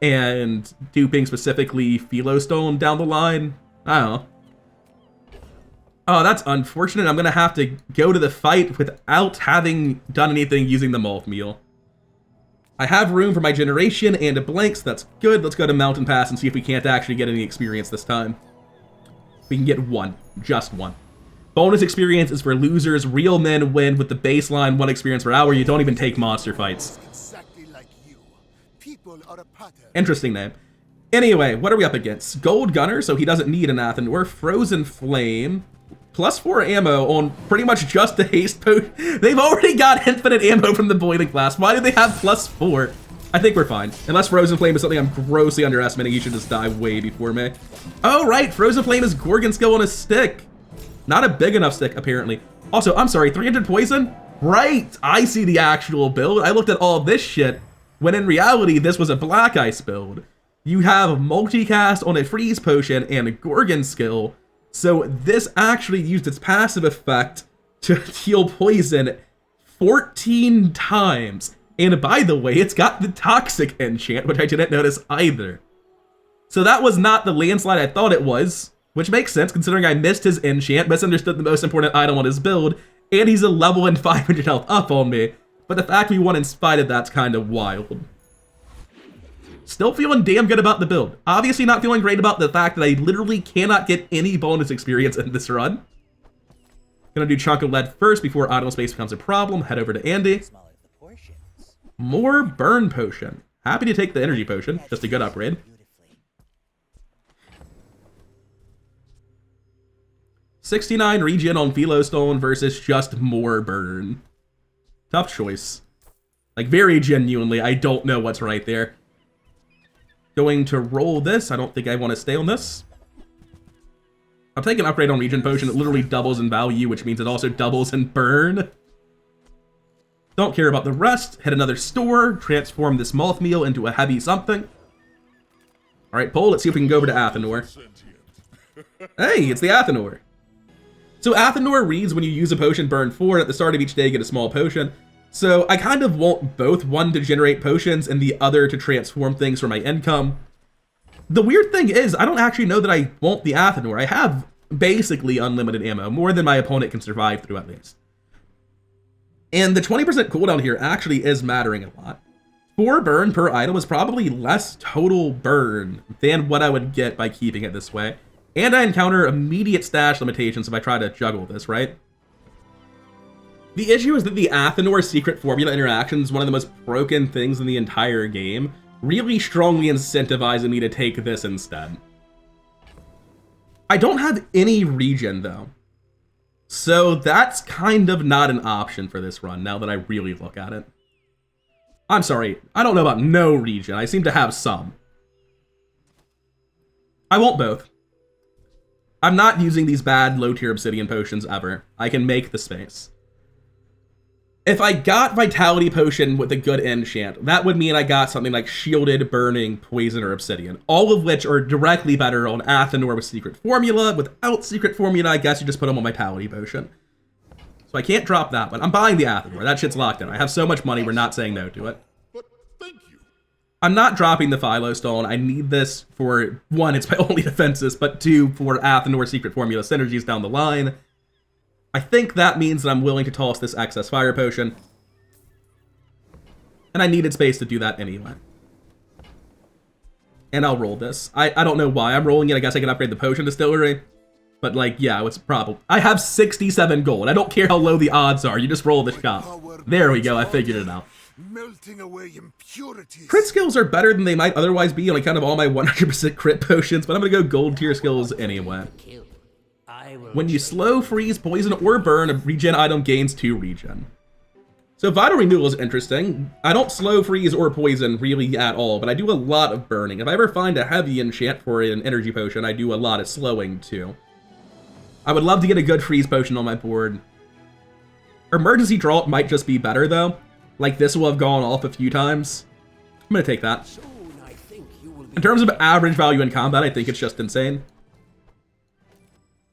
S1: and duping specifically Philostone down the line. I don't know. Oh, that's unfortunate. I'm gonna have to go to the fight without having done anything using the Moth Meal. I have room for my generation and a blank, so that's good. Let's go to Mountain Pass and see if we can't actually get any experience this time. We can get 1. Just 1. Bonus experience is for losers. Real men win with the baseline 1 experience per hour. You don't even take monster fights.
S2: Exactly like you. People are a pattern.
S1: Interesting name. Anyway, what are we up against? Gold Gunner, so he doesn't need an Athanor. Frozen Flame. Plus 4 ammo on pretty much just a haste potion. They've already got infinite ammo from the Boiling Blast. Why do they have plus 4? I think we're fine. Unless Frozen Flame is something I'm grossly underestimating, he should just die way before me. Oh, right, Frozen Flame is Gorgon Skill on a stick. Not a big enough stick, apparently. Also, I'm sorry, 300 poison? Right, I see the actual build. I looked at all this shit, when in reality, this was a Black Ice build. You have multicast on a freeze potion and a Gorgon skill, so this actually used its passive effect to heal poison 14 times. And by the way, it's got the Toxic enchant, which I didn't notice either. So that was not the landslide I thought it was, which makes sense considering I missed his enchant, misunderstood the most important item on his build, and he's a level and 500 health up on me. But the fact we won in spite of that's kind of wild. Still feeling damn good about the build. Obviously not feeling great about the fact that I literally cannot get any bonus experience in this run. Gonna do Chunk of Lead first before idle space becomes a problem. Head over to Andy. More Burn Potion. Happy to take the Energy Potion. Just a good upgrade. 69 regen on Philostone versus just more Burn. Tough choice. Like, very genuinely, I don't know what's right there. Going to roll this. I don't think I want to stay on this. I'll take an upgrade on Regen Potion. It literally doubles in value, which means it also doubles in burn. Don't care about the rest. Hit another store. Transform this Moth Meal into a heavy something. Alright, Pole, let's see if we can go over to Athanor. Hey, it's the Athanor. So Athanor reads when you use a potion, burn 4, and at the start of each day get a small potion. So I kind of want both, one to generate potions and the other to transform things for my income. The weird thing is, I don't actually know that I want the Athanor. I have basically unlimited ammo, more than my opponent can survive through at least. And the 20% cooldown here actually is mattering a lot. 4 burn per item is probably less total burn than what I would get by keeping it this way. And I encounter immediate stash limitations if I try to juggle this, right? The issue is that the Athanor secret formula interaction is one of the most broken things in the entire game, really strongly incentivizing me to take this instead. I don't have any regen though, so that's kind of not an option for this run now that I really look at it. I'm sorry, I don't know about no regen, I seem to have some. I want both. I'm not using these bad low-tier obsidian potions ever. I can make the space. If I got Vitality Potion with a good enchant, that would mean I got something like Shielded, Burning, Poison, or Obsidian, all of which are directly better on Athanor with Secret Formula. Without Secret Formula, I guess you just put them on Vitality Potion. So I can't drop that one. I'm buying the Athanor. That shit's locked in. I have so much money, we're not saying no to it.
S2: But thank you.
S1: I'm not dropping the Philostone. I need this for, 1, it's my only defenses, but 2, for Athanor Secret Formula synergies down the line. I think that means that I'm willing to toss this excess fire potion. And I needed space to do that anyway. And I'll roll this. I don't know why I'm rolling it. I guess I can upgrade the potion distillery. But like, yeah, it's a problem. I have 67 gold. I don't care how low the odds are. You just roll the shot. There we go. I figured it out.
S2: Melting away impurities.
S1: Crit skills are better than they might otherwise be on account of all my 100% crit potions, but I'm going to go gold tier skills anyway. When you slow, freeze, poison, or burn, a regen item gains 2 regen. So Vital Renewal is interesting. I don't slow, freeze, or poison really at all, but I do a lot of burning. If I ever find a heavy enchant for an energy potion, I do a lot of slowing too. I would love to get a good freeze potion on my board. Emergency Draw might just be better though. Like this will have gone off a few times. I'm gonna take that. In terms of average value in combat, I think it's just insane.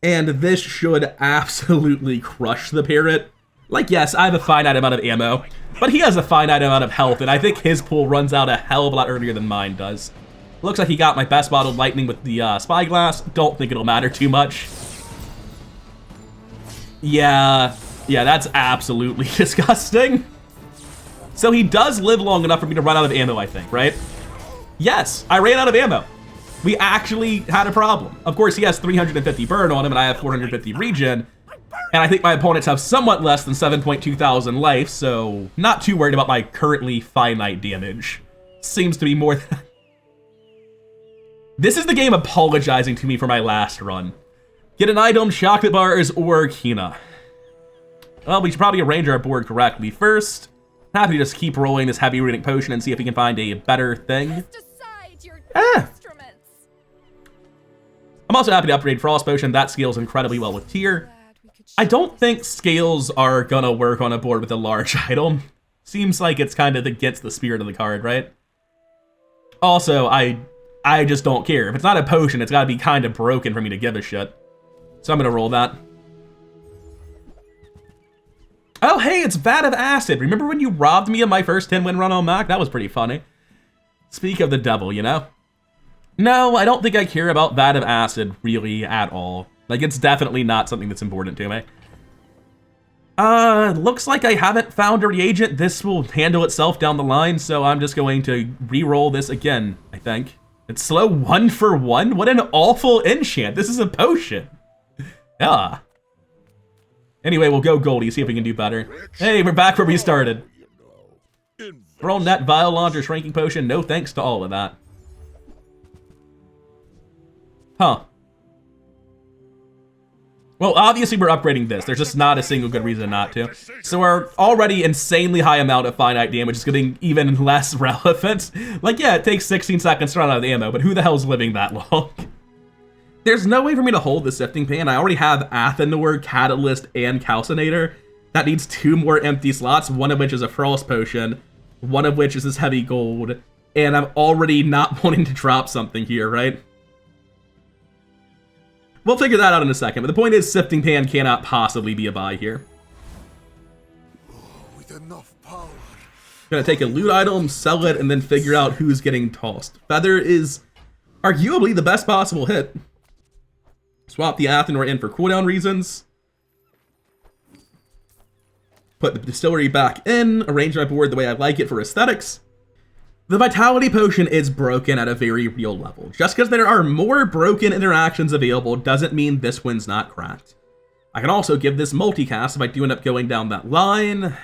S1: And this should absolutely crush the Parrot. Like, yes, I have a finite amount of ammo, but he has a finite amount of health, and I think his pool runs out a hell of a lot earlier than mine does. Looks like he got my best bottled lightning with the spyglass. Don't think it'll matter too much. Yeah, that's absolutely disgusting. So he does live long enough for me to run out of ammo, I think, right? Yes, I ran out of ammo. We actually had a problem. Of course, he has 350 burn on him, and I have 450 regen. And I think my opponents have somewhat less than 7.2 thousand life, so not too worried about my currently finite damage. Seems to be more than... This is the game apologizing to me for my last run. Get an item, chocolate bars, or Kina. Well, we should probably arrange our board correctly first. Happy to just keep rolling this heavy runic potion and see if we can find a better thing. I'm also happy to upgrade Frost Potion. That scales incredibly well with Tier. I don't think scales are gonna work on a board with a large item. Seems like it's kind of against the spirit of the card, right? Also, I just don't care. If it's not a potion, it's gotta be kind of broken for me to give a shit. So I'm gonna roll that. Oh, hey, it's Vat of Acid. Remember when you robbed me of my first 10-win run on Mac? That was pretty funny. Speak of the devil, you know? No, I don't think I care about Vat of Acid really at all. Like, it's definitely not something that's important to me. Looks like I haven't found a reagent. This will handle itself down the line, so I'm just going to re-roll this again, I think. It's slow 1 for 1? What an awful enchant. This is a potion. Yeah. Anyway, we'll go Goldie, see if we can do better. Hey, we're back where we started. Roll Net, Vial Launcher, Shrinking Potion. No thanks to all of that. Huh. Well, obviously we're upgrading this. There's just not a single good reason not to. So our already insanely high amount of finite damage is getting even less relevant. Like, yeah, it takes 16 seconds to run out of ammo, but who the hell's living that long? There's no way for me to hold the Sifting Pan. I already have Athanor, Catalyst, and Calcinator. That needs 2 more empty slots, one of which is a Frost Potion, one of which is this Heavy Gold, and I'm already not wanting to drop something here, right? We'll figure that out in a second, but the point is Sifting Pan cannot possibly be a buy here.
S2: With enough power.
S1: Gonna take a loot item, sell it, and then figure out who's getting tossed. Feather is arguably the best possible hit. Swap the Athanor in for cooldown reasons. Put the distillery back in, arrange my board the way I like it for aesthetics. The Vitality Potion is broken at a very real level. Just because there are more broken interactions available doesn't mean this one's not cracked. I can also give this multicast if I do end up going down that line.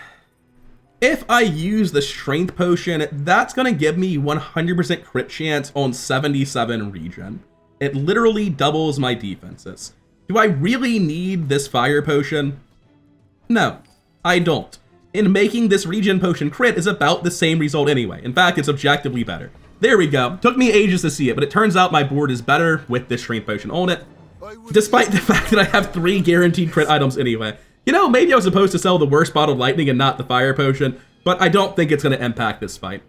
S1: If I use the Strength Potion, that's going to give me 100% crit chance on 77 regen. It literally doubles my defenses. Do I really need this Fire Potion? No, I don't. And making this regen potion crit is about the same result anyway. In fact, it's objectively better. There we go. Took me ages to see it, but it turns out my board is better with this strength potion on it. Despite the fact that I have 3 guaranteed crit items anyway. You know, maybe I was supposed to sell the worst bottled lightning and not the fire potion, but I don't think it's going to impact this fight.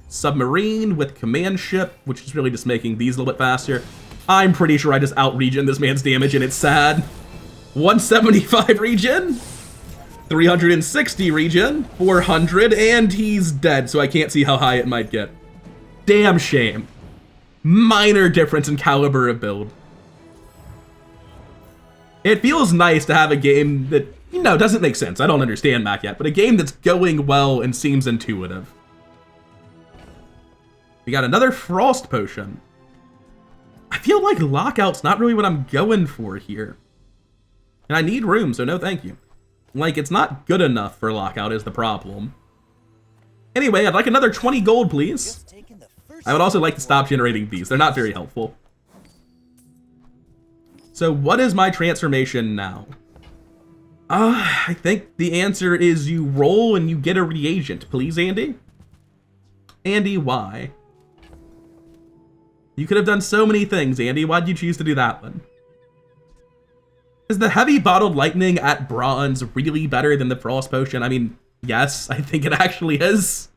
S1: Submarine with command ship, which is really just making these a little bit faster. I'm pretty sure I just out-regen this man's damage and it's sad. 175 regen. 360 regen, 400, and he's dead, so I can't see how high it might get. Damn shame. Minor difference in caliber of build. It feels nice to have a game that, you know, doesn't make sense. I don't understand Mac yet, but a game that's going well and seems intuitive. We got another Frost Potion. I feel like Lockout's not really what I'm going for here. And I need room, so no thank you. Like, it's not good enough for Lockout is the problem. Anyway, I'd like another 20 gold, please. I would also like to stop generating these. They're not very helpful. So what is my transformation now? I think the answer is you roll and you get a reagent. Please, Andy? Andy, why? You could have done so many things, Andy. Why'd you choose to do that one? Is the heavy bottled lightning at bronze really better than the frost potion? I mean, yes, I think it actually is.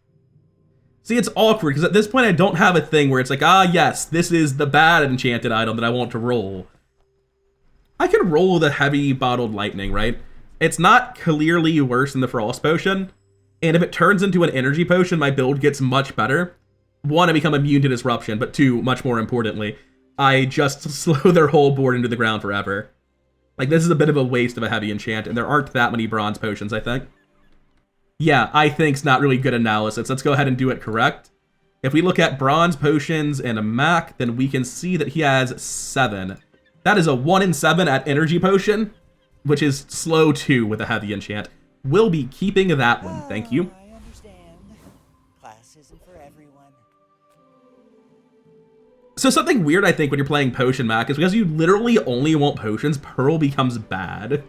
S1: See, it's awkward because at this point I don't have a thing where it's like, ah, yes, this is the bad enchanted item that I want to roll. I can roll the heavy bottled lightning, right? It's not clearly worse than the frost potion. And if it turns into an energy potion, my build gets much better. One, I become immune to disruption, but two, much more importantly, I just slow their whole board into the ground forever. Like, this is a bit of a waste of a heavy enchant, and there aren't that many bronze potions, I think. Yeah, I think's not really good analysis. Let's go ahead and do it correct. If we look at bronze potions and a Mac, then we can see that he has 7. That is a 1 in 7 at energy potion, which is slow 2 with a heavy enchant. We'll be keeping that one, thank you.
S4: I understand. Class isn't for everyone.
S1: So something weird, I think, when you're playing Potion Mac is because you literally only want potions, Pearl becomes bad.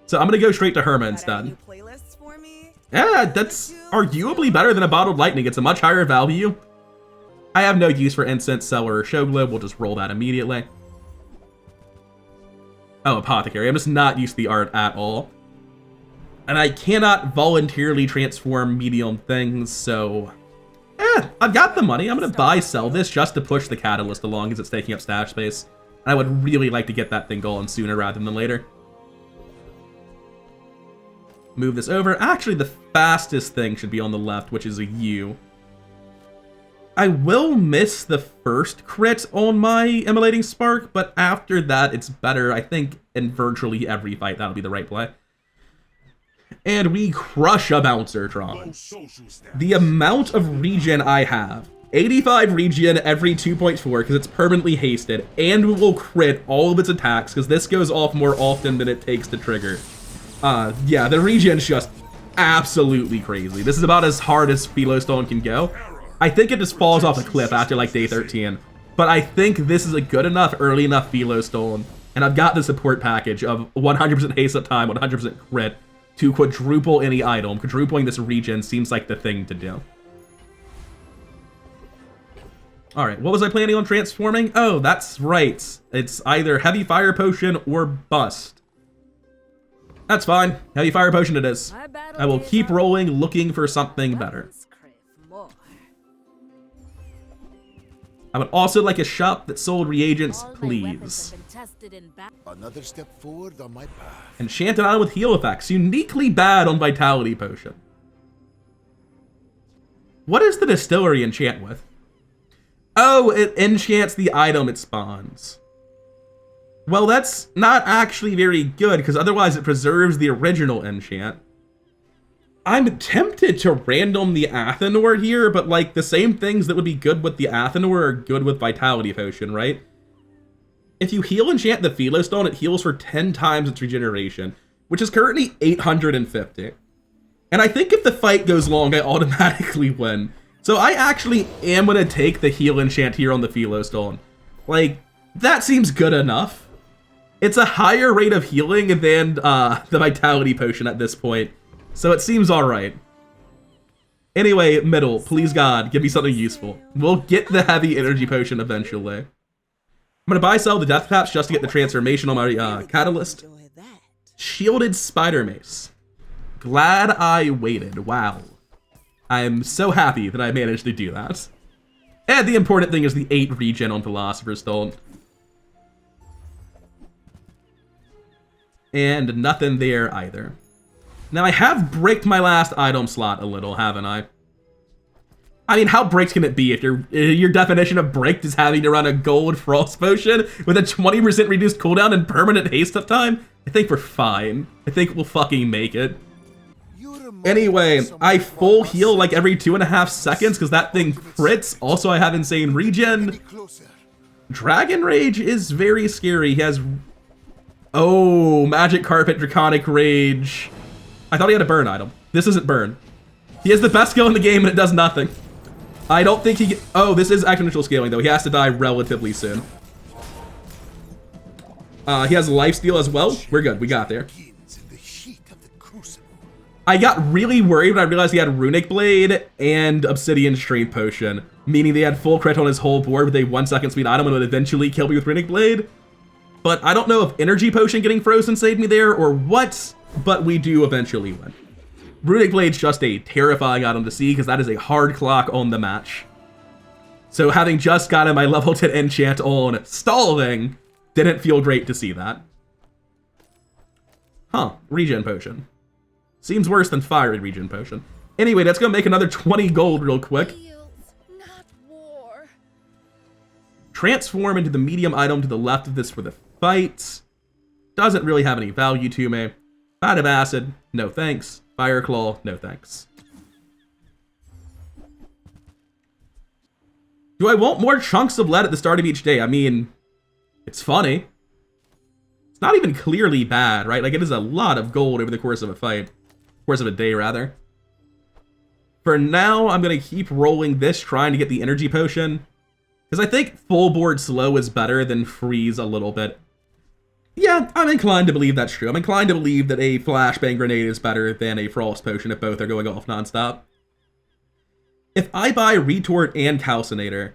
S1: So I'm going to go straight to Herma instead.
S4: Playlists for me?
S1: Yeah, that's arguably better than a Bottled Lightning. It's a much higher value. I have no use for Incense, Cellar, or Show Globe. We'll just roll that immediately. Oh, Apothecary. I'm just not used to the art at all. And I cannot voluntarily transform medium things, so... I've got the money. I'm going to sell this just to push the Catalyst along as it's taking up stash space. And I would really like to get that thing going sooner rather than later. Move this over. Actually, the fastest thing should be on the left, which is a U. I will miss the first crit on my Immolating Spark, but after that, it's better. I think in virtually every fight, that'll be the right play. And we crush a Bouncer Tron. The amount of regen I have, 85 regen every 2.4 because it's permanently hasted, and will crit all of its attacks because this goes off more often than it takes to trigger. Yeah, the regen's just absolutely crazy. This is about as hard as Philostone can go. I think it just falls off a cliff after like day 13, but I think this is a good enough, early enough Philostone, and I've got the support package of 100% haste up time, 100% crit, to quadruple any item. Quadrupling this regen seems like the thing to do. Alright, what was I planning on transforming? Oh, that's right. It's either Heavy Fire Potion or Bust. That's fine. Heavy Fire Potion it is. I will keep rolling, looking for something better. I would also like a shop that sold reagents, please.
S2: Another step forward on my path.
S1: Enchanted item with heal effects, uniquely bad on Vitality Potion. What does the Distillery enchant with? Oh, it enchants the item it spawns. Well, that's not actually very good, because otherwise it preserves the original enchant. I'm tempted to random the Athanor here, but like the same things that would be good with the Athanor are good with Vitality Potion, right? If you heal enchant the Philostone, it heals for 10 times its regeneration, which is currently 850. And I think if the fight goes long, I automatically win. So I actually am going to take the heal enchant here on the Philostone. Like, that seems good enough. It's a higher rate of healing than the Vitality Potion at this point. So it seems alright. Anyway, middle, please God, give me something useful. We'll get the heavy energy potion eventually. I'm gonna buy sell the death traps just to get the transformation on my catalyst. Shielded Spider Mace. Glad I waited, wow. I'm so happy that I managed to do that. And the important thing is the 8 regen on Philosopher's Stone. And nothing there either. Now, I have bricked my last item slot a little, haven't I? I mean, how bricked can it be if your definition of bricked is having to run a gold frost potion with a 20% reduced cooldown and permanent haste up time? I think we're fine. I think we'll fucking make it. Anyway, I full heal like every 2.5 seconds because that thing crits. Also, I have insane regen. Dragon Rage is very scary. He has... Oh, Magic Carpet, Draconic Rage... I thought he had a burn item. This isn't burn. He has the best skill in the game and it does nothing. I don't think he... Oh, this is exponential scaling though. He has to die relatively soon. He has lifesteal as well. We're good. We got there.
S2: Begins in the heat of the crucible.
S1: I got really worried when I realized he had Runic Blade and Obsidian Strength Potion, meaning they had full crit on his whole board with a 1-second speed item and would eventually kill me with Runic Blade. But I don't know if Energy Potion getting frozen saved me there or what, but we do eventually win. Runic Blade's just a terrifying item to see because that is a hard clock on the match. So having just gotten my level 10 enchant on Stalling, didn't feel great to see that. Huh, Regen Potion. Seems worse than Fiery Regen Potion. Anyway, let's go make another 20 gold real quick.
S4: Fields, not war.
S1: Transform into the medium item to the left of this for the fight. Doesn't really have any value to me. Vat of Acid, no thanks. Fire Claw, no thanks. Do I want more chunks of lead at the start of each day? I mean, it's funny. It's not even clearly bad, right? Like, it is a lot of gold over the course of a fight. Course of a day, rather. For now, I'm going to keep rolling this, trying to get the energy potion. Because I think full board slow is better than freeze a little bit. Yeah, I'm inclined to believe that's true. I'm inclined to believe that a flashbang grenade is better than a frost potion if both are going off nonstop. If I buy retort and calcinator,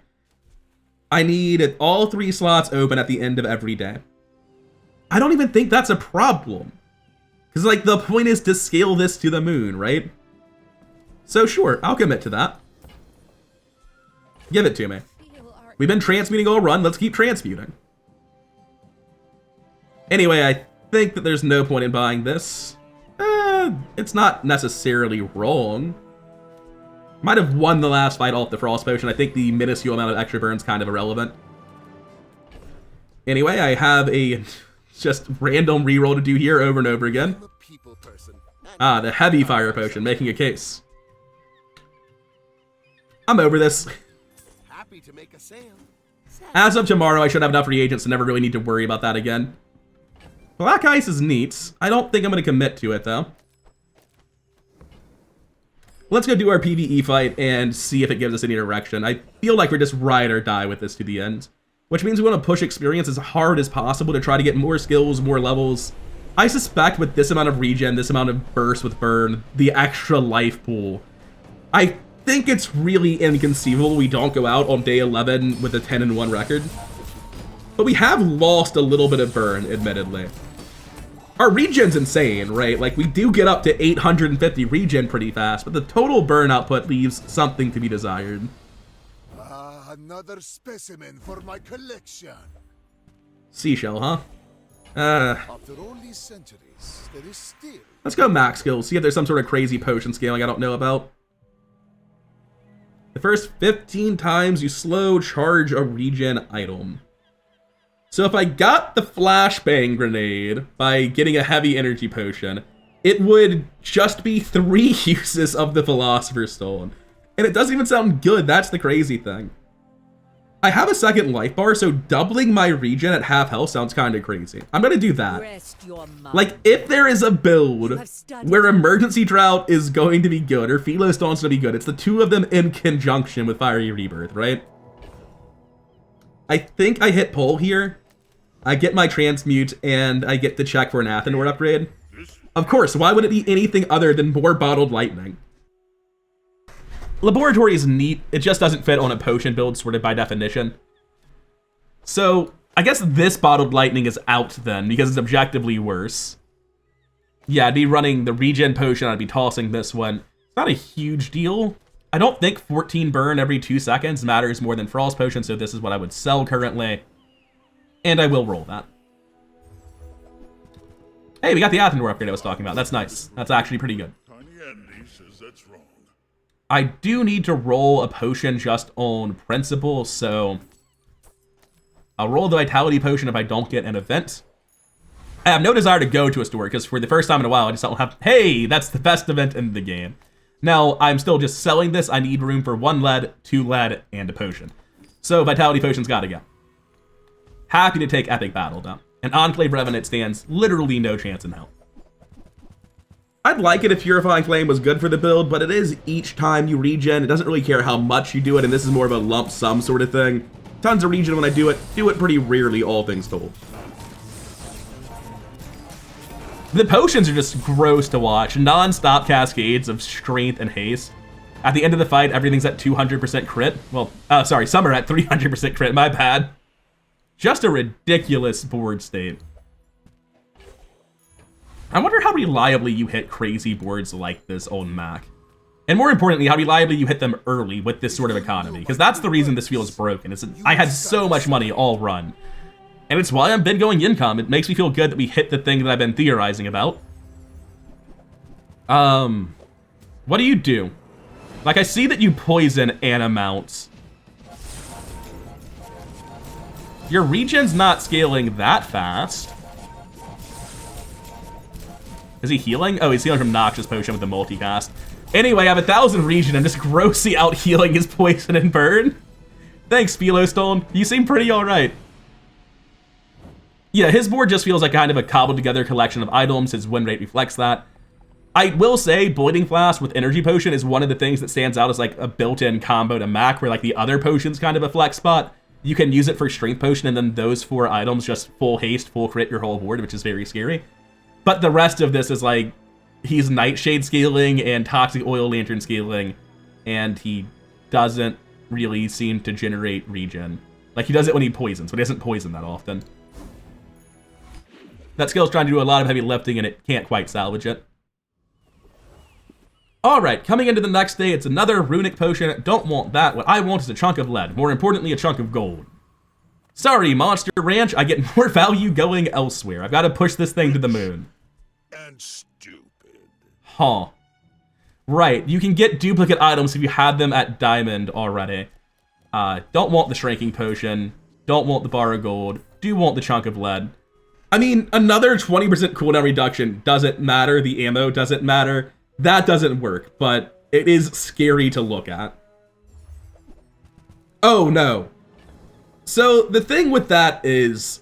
S1: I need all 3 slots open at the end of every day. I don't even think that's a problem. Because, like, the point is to scale this to the moon, right? So, sure, I'll commit to that. Give it to me. We've been transmuting all run, let's keep transmuting. Anyway, I think that there's no point in buying this. It's not necessarily wrong. Might have won the last fight off the Frost Potion. I think the minuscule amount of extra burn's kind of irrelevant. Anyway, I have a just random reroll to do here over and over again.
S2: I'm a people person.
S1: Ah, the Heavy Fire Potion, making a case. I'm over this.
S2: Happy to make a sale.
S1: As of tomorrow, I should have enough reagents to never really need to worry about that again. Black Ice is neat. I don't think I'm going to commit to it, though. Let's go do our PvE fight and see if it gives us any direction. I feel like we're just ride or die with this to the end. Which means we want to push experience as hard as possible to try to get more skills, more levels. I suspect with this amount of regen, this amount of burst with burn, the extra life pool, I think it's really inconceivable we don't go out on day 11 with a 10-1 record. But we have lost a little bit of burn, admittedly. Our regen's insane, right? Like, we do get up to 850 regen pretty fast, but the total burn output leaves something to be desired.
S2: Another specimen for my collection.
S1: Seashell, huh?
S2: After all these centuries, there is still...
S1: Let's go max skills, see if there's some sort of crazy potion scaling I don't know about. The first 15 times you slow charge a regen item. So if I got the flashbang grenade by getting a heavy energy potion, it would just be 3 uses of the Philosopher's Stone. And it doesn't even sound good, that's the crazy thing. I have a second life bar, so doubling my regen at half health sounds kind of crazy. I'm gonna do that. Like, if there is a build where Emergency Drought is going to be good, or Philo Stone's gonna be good, it's the 2 of them in conjunction with Fiery Rebirth, right? I think I hit pull here. I get my transmute, and I get to check for an Athenor upgrade. Of course, why would it be anything other than more bottled lightning? Laboratory is neat, it just doesn't fit on a potion build, sort of by definition. So, I guess this bottled lightning is out then, because it's objectively worse. Yeah, I'd be running the regen potion, I'd be tossing this one. It's not a huge deal. I don't think 14 burn every 2 seconds matters more than Frost Potion, so this is what I would sell currently. And I will roll that. Hey, we got the Athenor upgrade I was talking about, that's nice. That's actually pretty good. I do need to roll a potion just on principle, so I'll roll the Vitality Potion if I don't get an event. I have no desire to go to a store, because for the first time in a while, I just don't have... Hey, that's the best event in the game. Now, I'm still just selling this. I need room for 1 lead, 2 lead, and a potion. So, Vitality Potion's gotta go. Happy to take Epic Battle, though. And Enclave Revenant stands literally no chance in hell. I'd like it if Purifying Flame was good for the build, but it is each time you regen. It doesn't really care how much you do it, and this is more of a lump sum sort of thing. Tons of regen when I do it pretty rarely, all things told. The potions are just gross to watch. Non-stop cascades of strength and haste. At the end of the fight, everything's at 200% crit. Well, sorry, some are at 300% crit, my bad. Just a ridiculous board state. I wonder how reliably you hit crazy boards like this on Mac. And more importantly, how reliably you hit them early with this sort of economy. Because that's the reason this feels broken. Is I had so much money all run. And it's why I've been going income. It makes me feel good that we hit the thing that I've been theorizing about. What do you do? Like, I see that you poison Animounts. Your regen's not scaling that fast. Is he healing? Oh, he's healing from Noxious Potion with the multicast. Anyway, I have 1,000 regen and just grossly out healing his poison and burn. Thanks, Philostone. You seem pretty alright. Yeah, his board just feels like kind of a cobbled together collection of items. His win rate reflects that. I will say Boiling Flask with Energy Potion is one of the things that stands out as like a built-in combo to Mac, where like the other potion's kind of a flex spot. You can use it for Strength Potion, and then those 4 items just full haste, full crit your whole board, which is very scary. But the rest of this is like, he's Nightshade scaling and Toxic Oil Lantern scaling, and he doesn't really seem to generate regen. Like, he does it when he poisons, but he doesn't poison that often. That skill's trying to do a lot of heavy lifting, and it can't quite salvage it. Alright, coming into the next day, it's another Runic Potion. Don't want that. What I want is a chunk of lead. More importantly, a chunk of gold. Sorry, Monster Ranch, I get more value going elsewhere. I've got to push this thing to the moon.
S2: And stupid.
S1: Huh. Right, you can get duplicate items if you had them at Diamond already. Don't want the Shrinking Potion. Don't want the bar of gold. Do want the chunk of lead. I mean, another 20% cooldown reduction doesn't matter. The ammo doesn't matter. That doesn't work, but it is scary to look at. Oh, no. So, the thing with that is,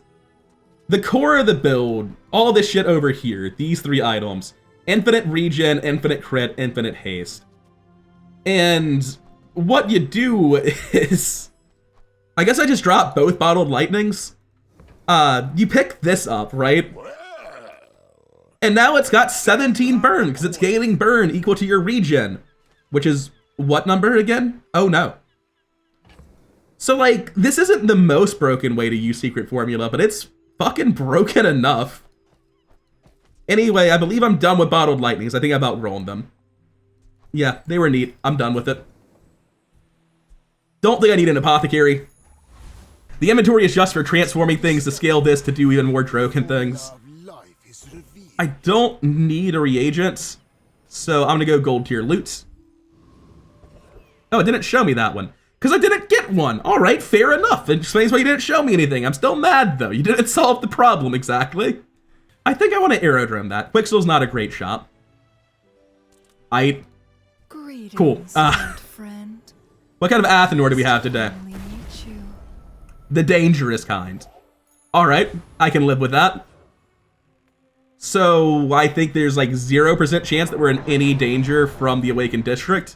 S1: the core of the build, all this shit over here, these 3 items, infinite regen, infinite crit, infinite haste. And what you do is, I guess I just dropped both bottled lightnings. You pick this up, right? And now it's got 17 burn, because it's gaining burn equal to your regen. Which is, what number again? Oh no. So like, this isn't the most broken way to use Secret Formula, but it's fucking broken enough. Anyway, I believe I'm done with bottled lightnings. I think I've outgrown them. Yeah, they were neat. I'm done with it. Don't think I need an apothecary. The inventory is just for transforming things to scale this to do even more broken things. I don't need a reagent, so I'm gonna go gold tier loot. Oh, it didn't show me that one, because I didn't get one. All right, fair enough. It explains why you didn't show me anything. I'm still mad, though. You didn't solve the problem exactly. I think I want to aerodrome that. Quixel's not a great shot. Cool.
S4: Friend.
S1: What kind of Athenor do we have today? The dangerous kind. All right, I can live with that. So I think there's like 0% chance that we're in any danger from the Awakened District.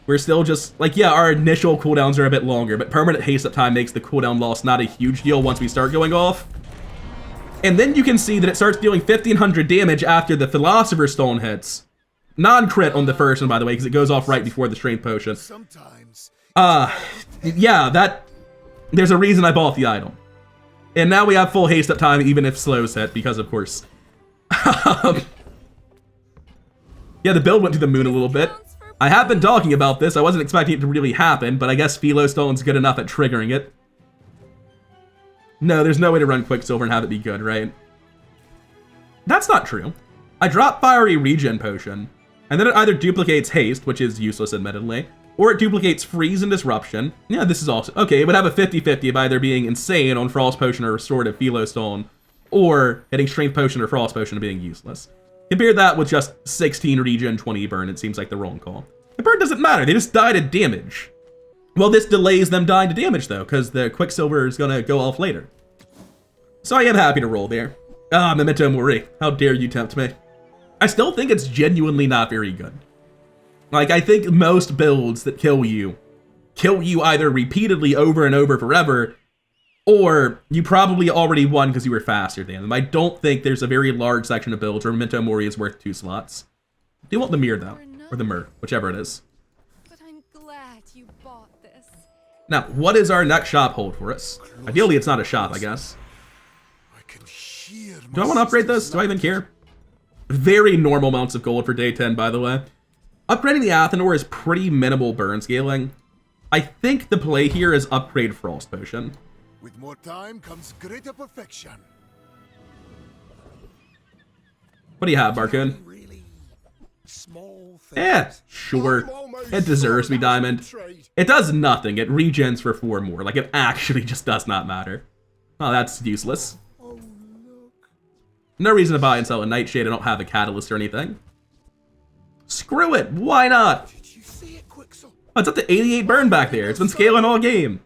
S1: We're still just, like, yeah, our initial cooldowns are a bit longer, but permanent haste up time makes the cooldown loss not a huge deal once we start going off. And then you can see that it starts dealing 1,500 damage after the Philosopher's Stone hits. Non-crit on the first one, by the way, because it goes off right before the Strength Potion. Yeah, there's a reason I bought the item. And now we have full haste up time, even if slows hit, because of course. Yeah, the build went to the moon a little bit. I have been talking about this. I wasn't expecting it to really happen, but I guess Philostone's good enough at triggering it. No, there's no way to run Quicksilver and have it be good, right? That's not true. I drop Fiery Regen Potion, and then it either duplicates Haste, which is useless admittedly, or it duplicates Freeze and Disruption. Yeah, this is also... Okay, it would have a 50-50 of either being insane on Frost Potion or Restorative Philostone, or hitting Strength Potion or Frost Potion and being useless. Compare that with just 16 regen, 20 burn, it seems like the wrong call. The burn doesn't matter, they just die to damage. Well, this delays them dying to damage though, because the Quicksilver is gonna go off later. So I am happy to roll there. Ah, Memento Mori, how dare you tempt me. I still think it's genuinely not very good. Like, I think most builds that kill you either repeatedly over and over forever, Or you probably already won because you were faster than them. I don't think there's a very large section of builds where Memento Mori is worth 2 slots. Do you want the mirror though? Or the Myrrh, whichever it is.
S6: But I'm glad you bought this.
S1: Now, what does our next shop hold for us? Ideally, it's not a shop, I guess.
S2: I can hear
S1: Do I want to upgrade this? Do I even care? Very normal amounts of gold for day 10, by the way. Upgrading the Athenor is pretty minimal burn scaling. I think the play here is upgrade Frost Potion.
S2: With more time comes greater perfection.
S1: What do you have, Barcoon?
S2: Really small things.
S1: Eh, sure. It deserves to be diamond. It does nothing. It regens for 4 more. Like, it actually just does not matter. Oh, that's useless.
S2: Oh, look.
S1: No reason to buy and sell a Nightshade. I don't have a catalyst or anything. Screw it. Why not?
S2: Did you see it, Quixel?
S1: Oh, it's up to 88 burn back there. It's been scaling all game.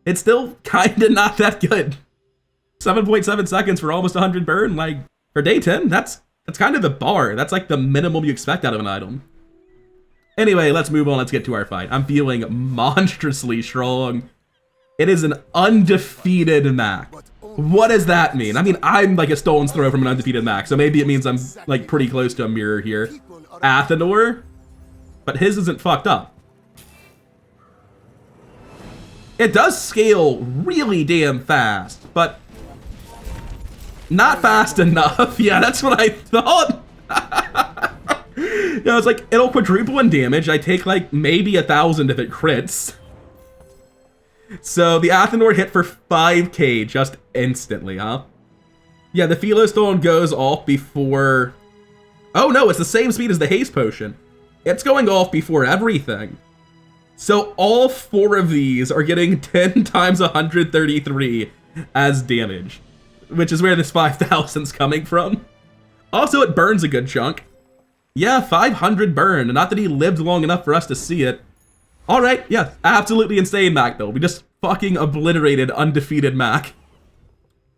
S1: It's still kinda not that good. 7.7 seconds for almost 100 burn. Like, for day 10, that's kind of the bar. That's like the minimum you expect out of an item. Anyway, let's move on. Let's get to our fight. I'm feeling monstrously strong. It is an undefeated Mac. What does that mean? I mean, I'm like a stone's throw from an undefeated Mac, so maybe it means I'm like pretty close to a mirror here. Athenor, but his isn't fucked up. It does scale really damn fast, but not fast enough. Yeah, that's what I thought. Yeah, it's like, it'll quadruple in damage. I take like maybe 1,000 if it crits. So the Athenor hit for 5k just instantly, huh? Yeah, the Philostone goes off before... Oh no, it's the same speed as the Haste Potion. It's going off before everything. So all 4 of these are getting 10 times 133 as damage, which is where this 5,000's coming from. Also, it burns a good chunk. Yeah, 500 burn, not that he lived long enough for us to see it. All right, yeah, absolutely insane Mac though. We just fucking obliterated undefeated Mac.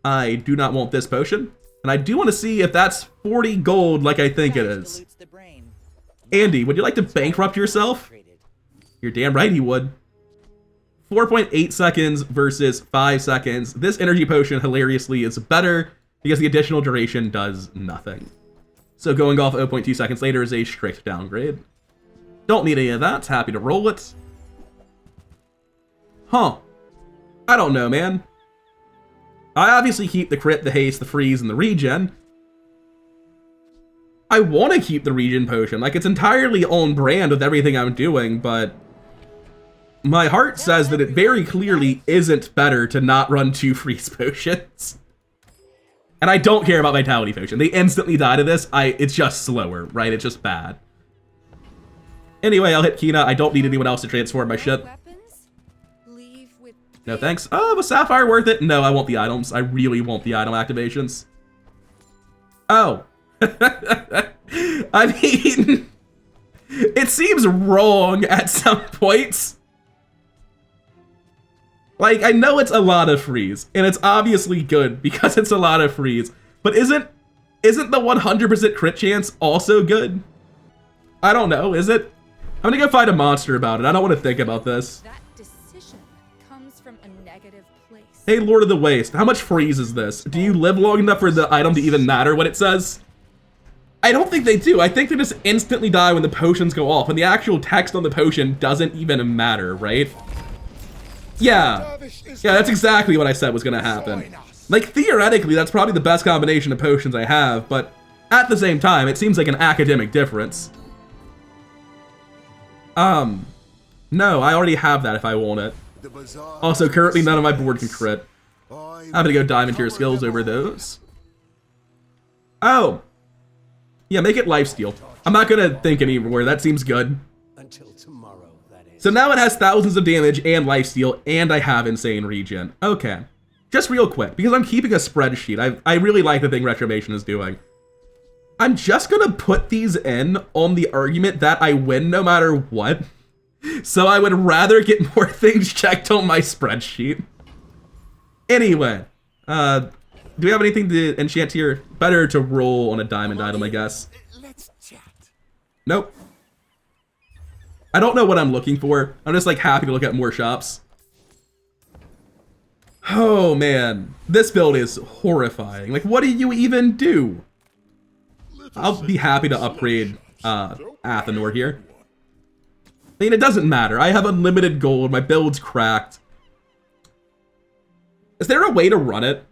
S1: I do not want this potion, and I do want to see if that's 40 gold like I think it is. Andy, would you like to bankrupt yourself? You're damn right he would. 4.8 seconds versus 5 seconds. This energy potion, hilariously, is better because the additional duration does nothing. So going off 0.2 seconds later is a strict downgrade. Don't need any of that. Happy to roll it. Huh. I don't know, man. I obviously keep the crit, the haste, the freeze, and the regen. I want to keep the regen potion. Like, it's entirely on brand with everything I'm doing, but... my heart says that it very clearly isn't better to not run 2 freeze potions. And I don't care about Vitality Potion. They instantly die to this. It's just slower, right? It's just bad. Anyway, I'll hit Kina. I don't need anyone else to transform my shit. No thanks. Oh, was Sapphire worth it? No, I want the items. I really want the item activations. Oh. I mean... it seems wrong at some points. Like, I know it's a lot of freeze, and it's obviously good because it's a lot of freeze, but isn't the 100% crit chance also good? I don't know, is it? I'm gonna go find a monster about it. I don't want to think about this.
S6: That decision comes from a negative place.
S1: Hey, Lord of the Waste, how much freeze is this? Do you live long enough for the item to even matter what it says? I don't think they do. I think they just instantly die when the potions go off, and the actual text on the potion doesn't even matter, right? Yeah, that's exactly what I said was gonna happen. Like, theoretically, that's probably the best combination of potions I have, but at the same time, it seems like an academic difference. No, I already have that if I want it. Also, currently none of my board can crit. I'm gonna go dive into your skills over those. Oh. Yeah, make it lifesteal. I'm not gonna think anymore, that seems good.
S5: Until tomorrow, that is.
S1: So now it has thousands of damage and lifesteal, and I have insane regen. Okay. Just real quick, because I'm keeping a spreadsheet. I really like the thing Regeneration is doing. I'm just gonna put these in on the argument that I win no matter what. So I would rather get more things checked on my spreadsheet. Anyway, do we have anything to enchant here? Better to roll on a diamond item, I guess.
S2: Let's chat.
S1: Nope. I don't know what I'm looking for. I'm just like happy to look at more shops. Oh man, this build is horrifying. Like, what do you even do? I'll be happy to upgrade Athenor here. I mean, it doesn't matter. I have unlimited gold. My build's cracked. Is there a way to run it?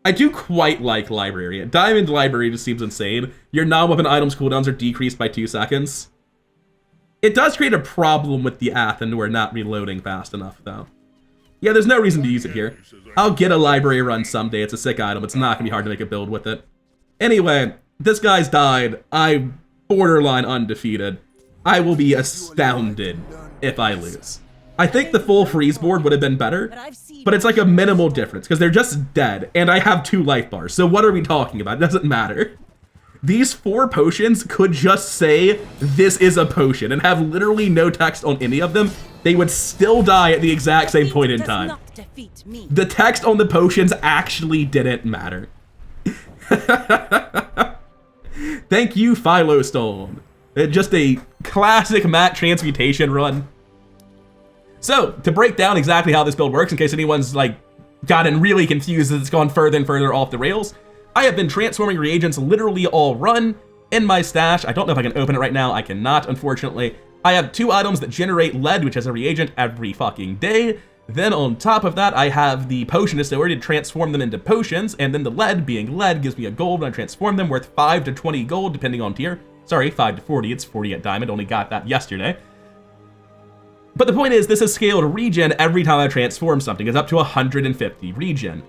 S1: I do quite like Library. Diamond Library just seems insane. Your non-weapon items cooldowns are decreased by 2 seconds. It does create a problem with the Athenor not reloading fast enough, though. Yeah, there's no reason to use it here. I'll get a library run someday. It's a sick item. It's not going to be hard to make a build with it. Anyway, this guy's died. I'm borderline undefeated. I will be astounded if I lose. I think the full freeze board would have been better, but it's like a minimal difference because they're just dead, and I have 2 life bars. So what are we talking about? It doesn't matter. These 4 potions could just say, this is a potion, and have literally no text on any of them. They would still die at the exact same point in time. The text on the potions actually didn't matter. Thank you, Philostone. Just a classic Matt transmutation run. So, to break down exactly how this build works, in case anyone's like gotten really confused as it's gone further and further off the rails, I have been transforming reagents literally all run in my stash. I don't know if I can open it right now. I cannot, unfortunately. I have 2 items that generate lead, which is a reagent every fucking day. Then on top of that, I have the potion distillery to transform them into potions, and then the lead, being lead, gives me a gold when I transform them, worth 5 to 20 gold, depending on tier. Sorry, 5 to 40. It's 40 at diamond. Only got that yesterday. But the point is, this is scaled regen every time I transform something. It's up to 150 regen.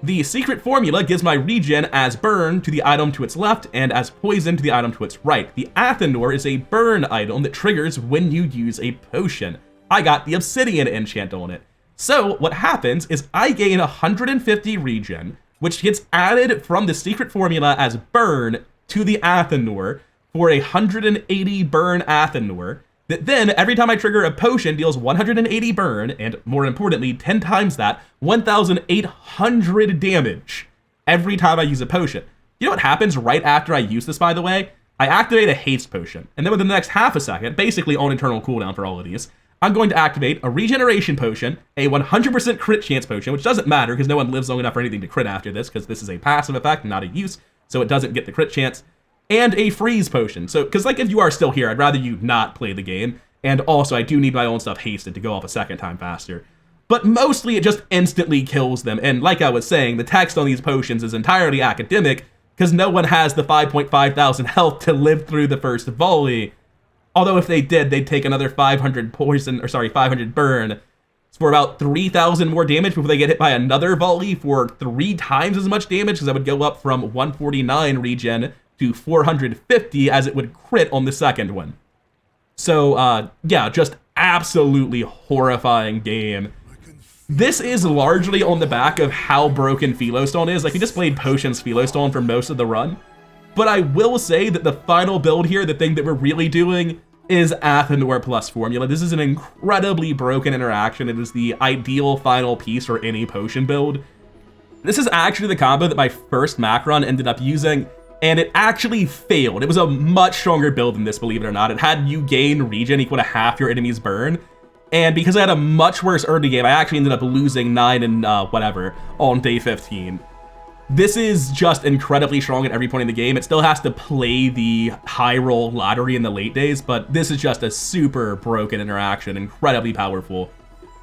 S1: The secret formula gives my regen as burn to the item to its left and as poison to the item to its right. The Athenor is a burn item that triggers when you use a potion. I got the obsidian enchant on it. So what happens is I gain 150 regen, which gets added from the secret formula as burn to the Athenor for 180 burn Athenor. That then, every time I trigger a potion, deals 180 burn, and more importantly, 10 times that, 1,800 damage every time I use a potion. You know what happens right after I use this, by the way? I activate a haste potion, and then within the next half a second, basically on internal cooldown for all of these, I'm going to activate a regeneration potion, a 100% crit chance potion, which doesn't matter because no one lives long enough for anything to crit after this, because this is a passive effect, not a use, so it doesn't get the crit chance. And a freeze potion. So, because like if you are still here, I'd rather you not play the game. And also, I do need my own stuff hasted to go off a second time faster. But mostly, it just instantly kills them. And like I was saying, the text on these potions is entirely academic, because no one has the 5.5 thousand health to live through the first volley. Although if they did, they'd take another 500 burn for about 3,000 more damage before they get hit by another volley for 3 times as much damage, because that would go up from 149 regen to 450 as it would crit on the second one. So, yeah, just absolutely horrifying game. This is largely on the back of how broken Philostone is. Like, we just played Potions Philostone for most of the run. But I will say that the final build here, the thing that we're really doing, is Athenor plus formula. This is an incredibly broken interaction. It is the ideal final piece for any potion build. This is actually the combo that my first Mac run ended up using, and it actually failed. It was a much stronger build than this, believe it or not. It had you gain regen equal to half your enemy's burn, and because I had a much worse early game, I actually ended up losing 9 and whatever on day 15. This is just incredibly strong at every point in the game. It still has to play the high roll lottery in the late days, but this is just a super broken interaction, incredibly powerful.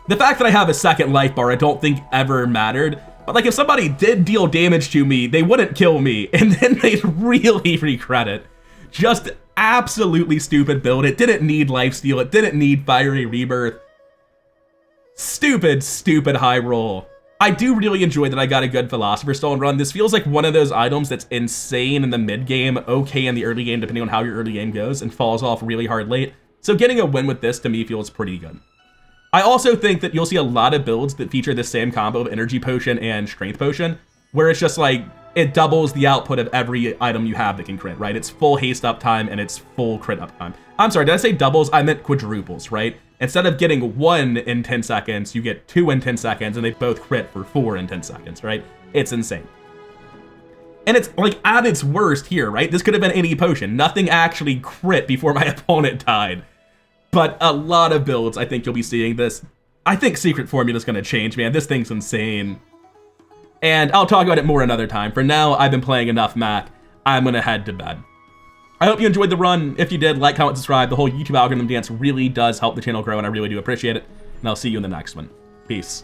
S1: The fact that I have a second life bar I don't think ever mattered. But like if somebody did deal damage to me, they wouldn't kill me, and then they'd really regret it. Just absolutely stupid build. It didn't need lifesteal. It didn't need fiery rebirth. Stupid, stupid high roll. I do really enjoy that I got a good Philosopher's Stone run. This feels like one of those items that's insane in the mid game, okay in the early game, depending on how your early game goes, and falls off really hard late. So getting a win with this to me feels pretty good. I also think that you'll see a lot of builds that feature this same combo of Energy Potion and Strength Potion, where it's just like, it doubles the output of every item you have that can crit, right? It's full haste uptime and it's full crit uptime. I'm sorry, did I say doubles? I meant quadruples, right? Instead of getting 1 in 10 seconds, you get 2 in 10 seconds, and they both crit for 4 in 10 seconds, right? It's insane. And it's like at its worst here, right? This could have been any potion. Nothing actually crit before my opponent died. But a lot of builds, I think you'll be seeing this. I think Secret Formula's gonna change, man. This thing's insane. And I'll talk about it more another time. For now, I've been playing enough Mac. I'm gonna head to bed. I hope you enjoyed the run. If you did, like, comment, subscribe. The whole YouTube algorithm dance really does help the channel grow, and I really do appreciate it. And I'll see you in the next one. Peace.